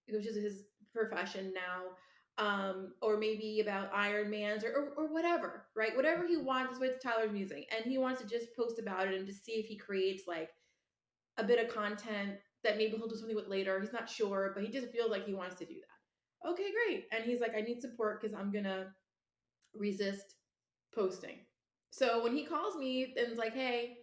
which is his profession now, or maybe about Ironmans or whatever, right? Whatever he wants is with Tyler's Musing, and he wants to just post about it and to see if he creates like a bit of content that maybe he'll do something with later. He's not sure, but he just feels like he wants to do that. Okay, great. And he's like, I need support because I'm gonna resist posting. So when he calls me and is like, "Hey,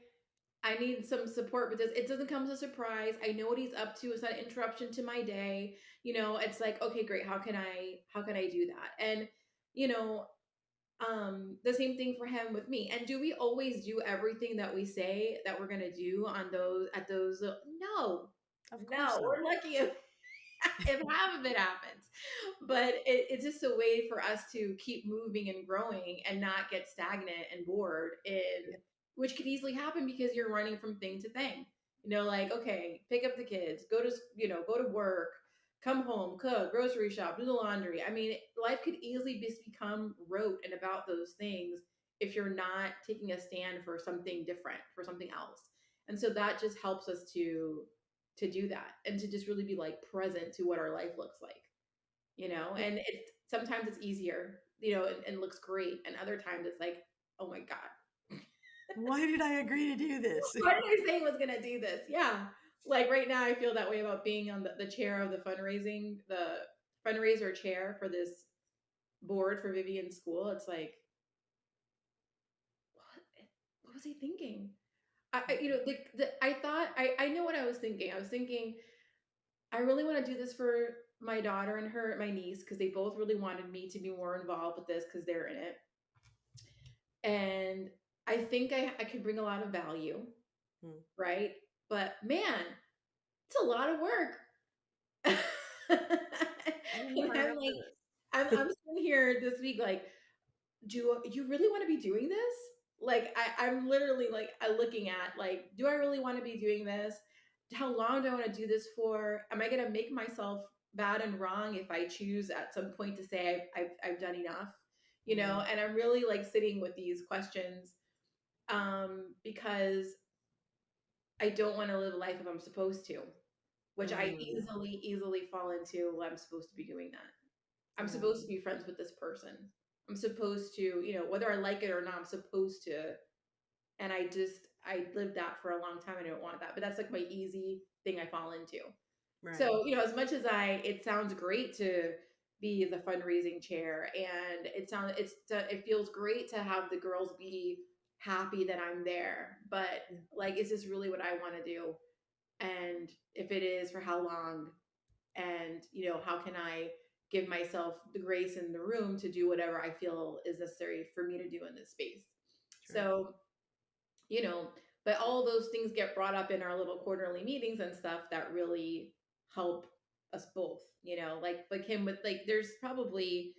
I need some support with this," it doesn't come as a surprise. I know what he's up to. It's not an interruption to my day. It's like, okay, great. How can I do that? And you know, the same thing for him with me. And do we always do everything that we say that we're gonna do on those at those? No, Of course no. not. We're lucky if half of it happens. But it's just a way for us to keep moving and growing and not get stagnant and bored, Yeah. which could easily happen because you're running from thing to thing. Like, okay, pick up the kids, go to work, come home, cook, grocery shop, do the laundry. I mean, life could easily just become rote and about those things if you're not taking a stand for something different, for something else. And so that just helps us to do that and to just really be like present to what our life looks like, Yeah. and it sometimes it's easier, and looks great, and other times it's like, oh my god, Why did I agree to do this? why did I say I was gonna do this? Yeah, like right now I feel that way about being on the chair of the fundraiser chair for this board for Vivian's school. It's like, what was he thinking? I thought I know what I was thinking. I was thinking I really want to do this for my daughter and my niece, because they both really wanted me to be more involved with this because they're in it. And I think I could bring a lot of value, Hmm. right? But man, it's a lot of work. I didn't And sign I'm up for like, this. I'm sitting here this week like, do you really want to be doing this? Like, I'm literally like looking at like, do I really want to be doing this? How long do I want to do this for? Am I going to make myself bad and wrong if I choose at some point to say I've done enough? Mm, And I'm really like sitting with these questions, because I don't want to live a life if I'm supposed to, which I mm, easily fall into. Well, I'm supposed to be doing that. I'm yeah. supposed to be friends with this person. I'm supposed to, whether I like it or not, I'm supposed to. And I lived that for a long time. I don't want that. But that's like my easy thing I fall into. Right. So, as much as it sounds great to be the fundraising chair, and it feels great to have the girls be happy that I'm there. But Yeah. like, is this really what I want to do? And if it is, for how long? And how can I give myself the grace in the room to do whatever I feel is necessary for me to do in this space. Sure. So, you know but all those things get brought up in our little quarterly meetings and stuff that really help us both, like him with, like, there's probably,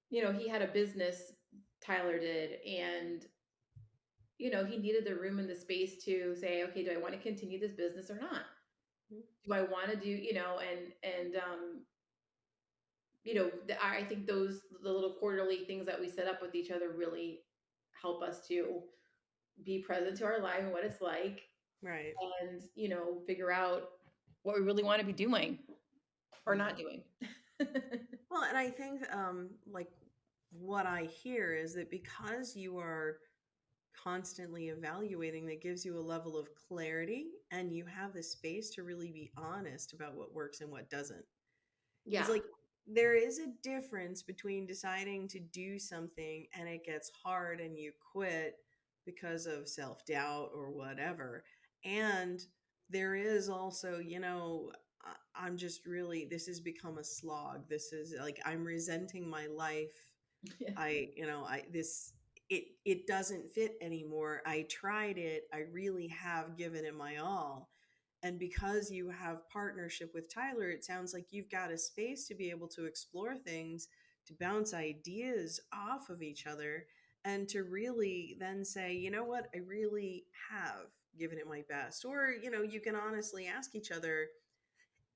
he had a business, Tyler did, and he needed the room and the space to say, okay, do I want to continue this business or not? Mm, Do I want to do, I think the little quarterly things that we set up with each other really help us to be present to our life and what it's like, right. and figure out what we really want to be doing or Yeah. not doing. Well, and I think like what I hear is that because you are constantly evaluating, that gives you a level of clarity and you have the space to really be honest about what works and what doesn't. Yeah. Because, like, there is a difference between deciding to do something and it gets hard and you quit because of self doubt or whatever. And there is also, I'm just really, this has become a slog. This is like, I'm resenting my life. Yeah. It doesn't fit anymore. I tried it. I really have given it my all, and because you have partnership with Tyler, it sounds like you've got a space to be able to explore things, to bounce ideas off of each other, and to really then say, you know what, I really have given it my best. Or, you can honestly ask each other,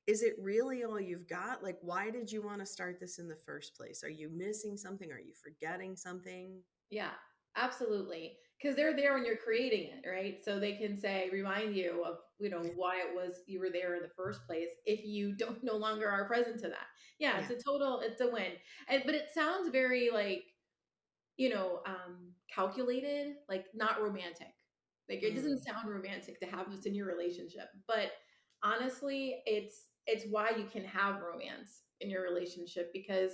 is it really all you've got? Like, why did you want to start this in the first place? Are you missing something? Are you forgetting something? Yeah, absolutely. Because they're there when you're creating it, right? So they can say, remind you of, why it was you were there in the first place if you don't no longer are present to that. Yeah, Yeah. it's a win. But it sounds very like, calculated, like not romantic. Like, it doesn't Mm, sound romantic to have this in your relationship, but honestly, it's why you can have romance in your relationship, because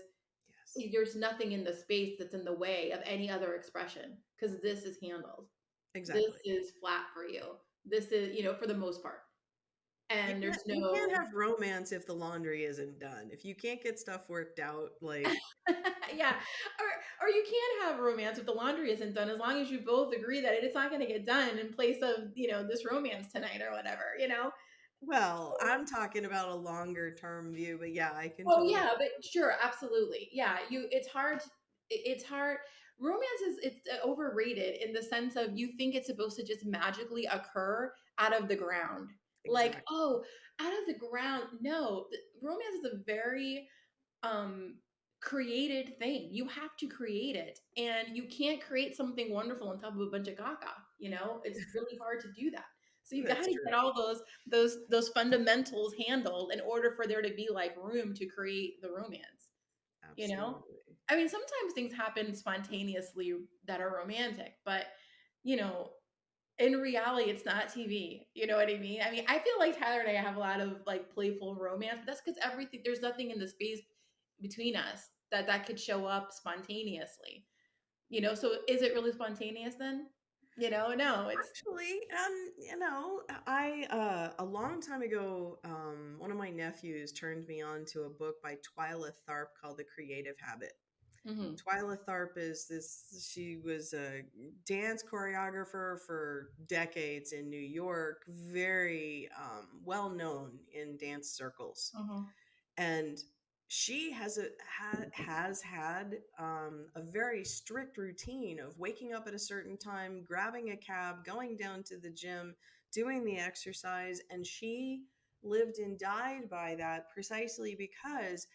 Yes. there's nothing in the space that's in the way of any other expression because this is handled. This Exactly. is flat for you. This is, for the most part. You And can't there's you can't no have romance if the laundry isn't done. If you can't get stuff worked out, like, yeah. Or you can have romance if the laundry isn't done, as long as you both agree that it's not going to get done in place of, this romance tonight or whatever. well, I'm talking about a longer term view, but yeah, I can Oh totally. yeah, but sure, absolutely. Yeah, it's hard. It's hard. Romance is it's overrated in the sense of you think it's supposed to just magically occur out of the ground. Like, Exactly. oh, out of the ground. No, romance is a very um created thing. You have to create it, and you can't create something wonderful on top of a bunch of caca. It's really hard to do that. So you got That's to true. get all those fundamentals handled in order for there to be like room to create the romance. you know Absolutely. I mean, sometimes things happen spontaneously that are romantic, but you know in reality, it's not TV. You know what I mean? I mean, I feel like Tyler and I have a lot of like playful romance, but that's because there's nothing in the space between us that could show up spontaneously. So is it really spontaneous then? No, it's. Actually, I a long time ago, one of my nephews turned me on to a book by Twyla Tharp called The Creative Habit. Hmm. Twyla Tharp is this, she was a dance choreographer for decades in New York, very well known in dance circles. Hmm. And she has had a very strict routine of waking up at a certain time, grabbing a cab, going down to the gym, doing the exercise, and she lived and died by that precisely because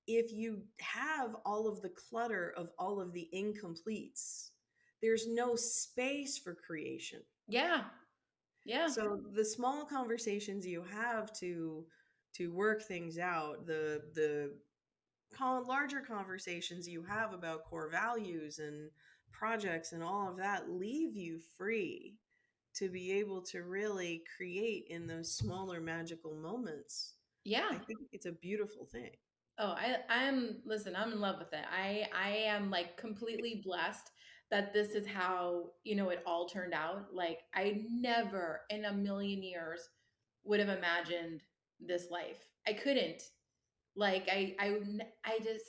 if you have all of the clutter of all of the incompletes, there's no space for creation. Yeah, yeah, So the small conversations you have to work things out, the larger conversations you have about core values and projects and all of that leave you free to be able to really create in those smaller magical moments. yeah. I think it's a beautiful thing. Oh, listen, I'm in love with it. I am like completely blessed that this is how, it all turned out. Like I never in a million years would have imagined this life. I couldn't. Like I just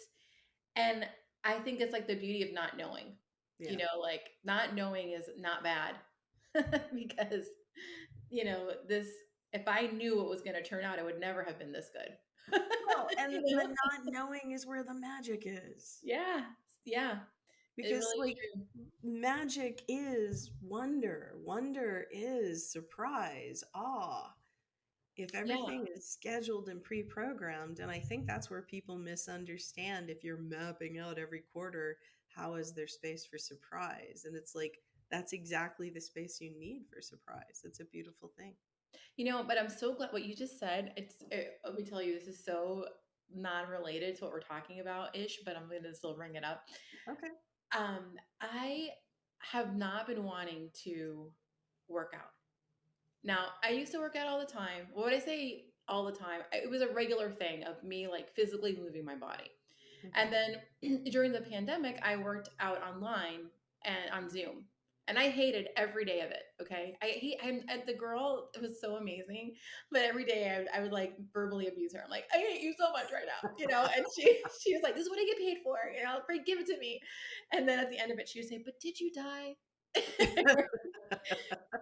and I think it's like the beauty of not knowing. Yeah. Like not knowing is not bad. Because this if I knew what was going to turn out, it would never have been this good. Well, and you the know? not knowing is where the magic is. Yeah. Yeah. It Because, really is like, true. magic is wonder, wonder is surprise, awe. If Yeah. everything is scheduled and pre-programmed, and I think that's where people misunderstand, if you're mapping out every quarter, how is there space for surprise? And it's like that's exactly the space you need for surprise. It's a beautiful thing. But I'm so glad what you just said. Let me tell you, this is so non-related to what we're talking about ish, but I'm going to still bring it up. Okay. I have not been wanting to work out. Now, I used to work out all the time. What would I say all the time? It was a regular thing of me like physically moving my body. Okay. And then during the pandemic, I worked out online and on Zoom. And I hated every day of it. Okay. I'm the girl, it was so amazing. But every day I would like verbally abuse her. I'm like, I hate you so much right now. And she was like, this is what I get paid for. Great, give it to me. And then at the end of it, she would say, but did you die?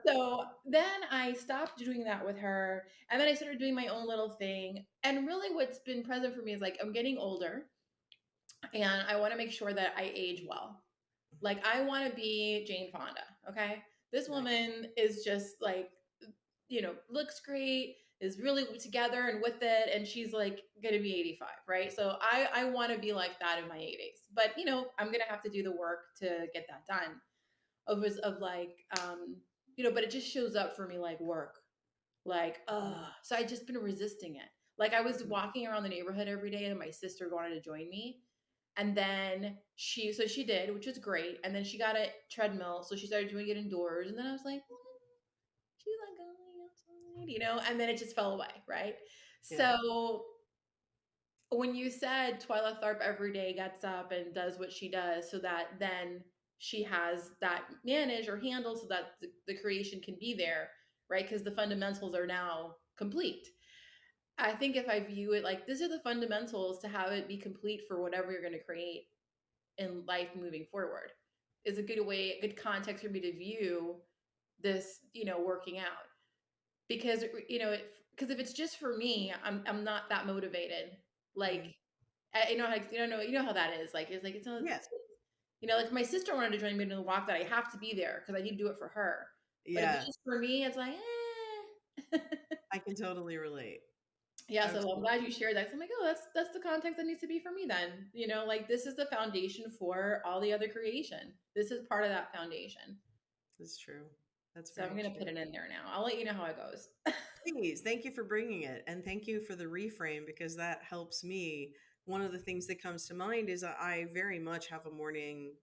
So then I stopped doing that with her. And then I started doing my own little thing. And really, what's been present for me is like, I'm getting older and I want to make sure that I age well. Like, I want to be Jane Fonda. Okay. This Nice. woman is just like, looks great, is really together and with it. And she's like going to be 85. Right. So I want to be like that in my 80s. But, I'm going to have to do the work to get that done of like but it just shows up for me like work, like so I just been resisting it. Like I was Mhm. walking around the neighborhood every day and my sister wanted to join me, and then she did, which was great, and then she got a treadmill, so she started doing it indoors, and then I was like, she's not going outside, and then it just fell away, right? Yeah. So when you said Twyla Tharp every day gets up and does what she does so that then she has that managed or handled so that the creation can be there, right? Because the fundamentals are now complete. I think if I view it like these are the fundamentals to have it be complete for whatever you're going to create in life moving forward is a good way, a good context for me to view this, working out. Because because if it's just for me, I'm not that motivated. Like Mm. you know how that is. Like it's not, Yeah. like my sister wanted to join me in the walk that I have to be there because I need to do it for her. But if it's Yeah. just for me, it's like, eh. I can totally relate. Yeah, so I'm glad Absolutely. you shared that. 'Cause I'm like, oh, that's the context that needs to be for me then. Like this is the foundation for all the other creation. This is part of that foundation. That's true. That's So I'm very gonna true. put it in there now. I'll let you know how it goes. Please, thank you for bringing it. And thank you for the reframe because that helps me. One of the things that comes to mind is I very much have a morning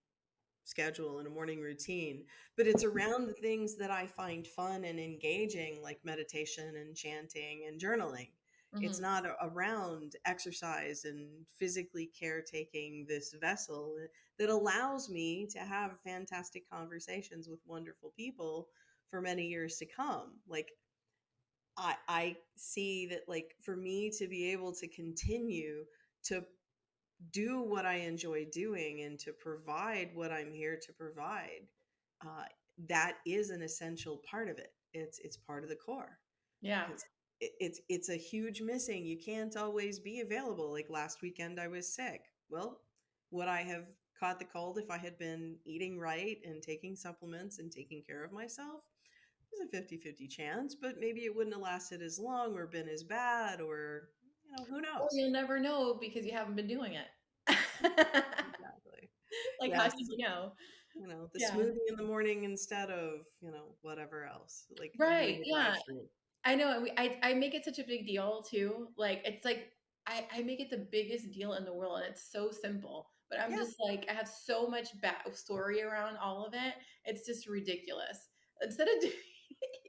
schedule and a morning routine, but it's around the things that I find fun and engaging, like meditation and chanting and journaling. It's Hmm. not around exercise and physically caretaking this vessel that allows me to have fantastic conversations with wonderful people for many years to come. Like I see that, like, for me to be able to continue to do what I enjoy doing and to provide what I'm here to provide, uh, that is an essential part of it. It's part of the core Yeah. because it's a huge missing. You can't always be available. Like last weekend, I was sick. Well, would I have caught the cold if I had been eating right and taking supplements and taking care of myself? There's a 50-50 chance, but maybe it wouldn't have lasted as long or been as bad, or who Or knows. you'll never know because you haven't been doing it. Exactly. Like, how Yes. should you know? The Yeah. smoothie in the morning instead of, whatever else, like Right. eating a dry Yeah. fruit. I know. I make it such a big deal too. Like, it's like I make it the biggest deal in the world, and it's so simple. But I'm Yeah, just like, I have so much backstory around all of it. It's just ridiculous. Instead of doing,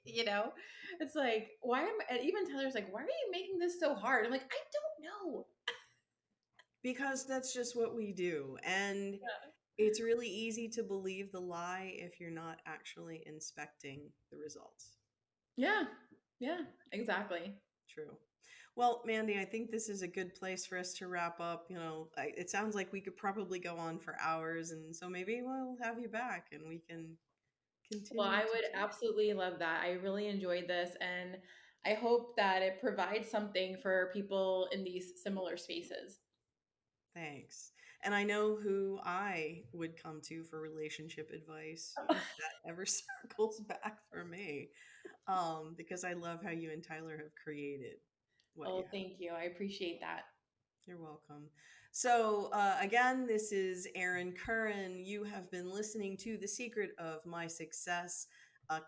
you know, it's like, why am and even Tyler's like, why are you making this so hard? I'm like, I don't know. because that's just what we do. And Yeah. it's really easy to believe the lie if you're not actually inspecting the results. Yeah. Yeah. Exactly. True. Well, Mandy, I think this is a good place for us to wrap up. It sounds like we could probably go on for hours, and so maybe we'll have you back and we can Well, continue I to would chat. absolutely love that. I really enjoyed this, and I hope that it provides something for people in these similar spaces. Thanks. And I know who I would come to for relationship advice if that ever circles back for me. Because I love how you and Tyler have created what you Oh, have. thank you. I appreciate that. You're welcome. So, again, this is Erin Curran. You have been listening to The Secret of My Success, a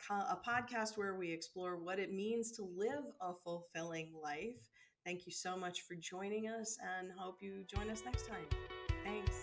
podcast where we explore what it means to live a fulfilling life. Thank you so much for joining us and hope you join us next time. Thanks.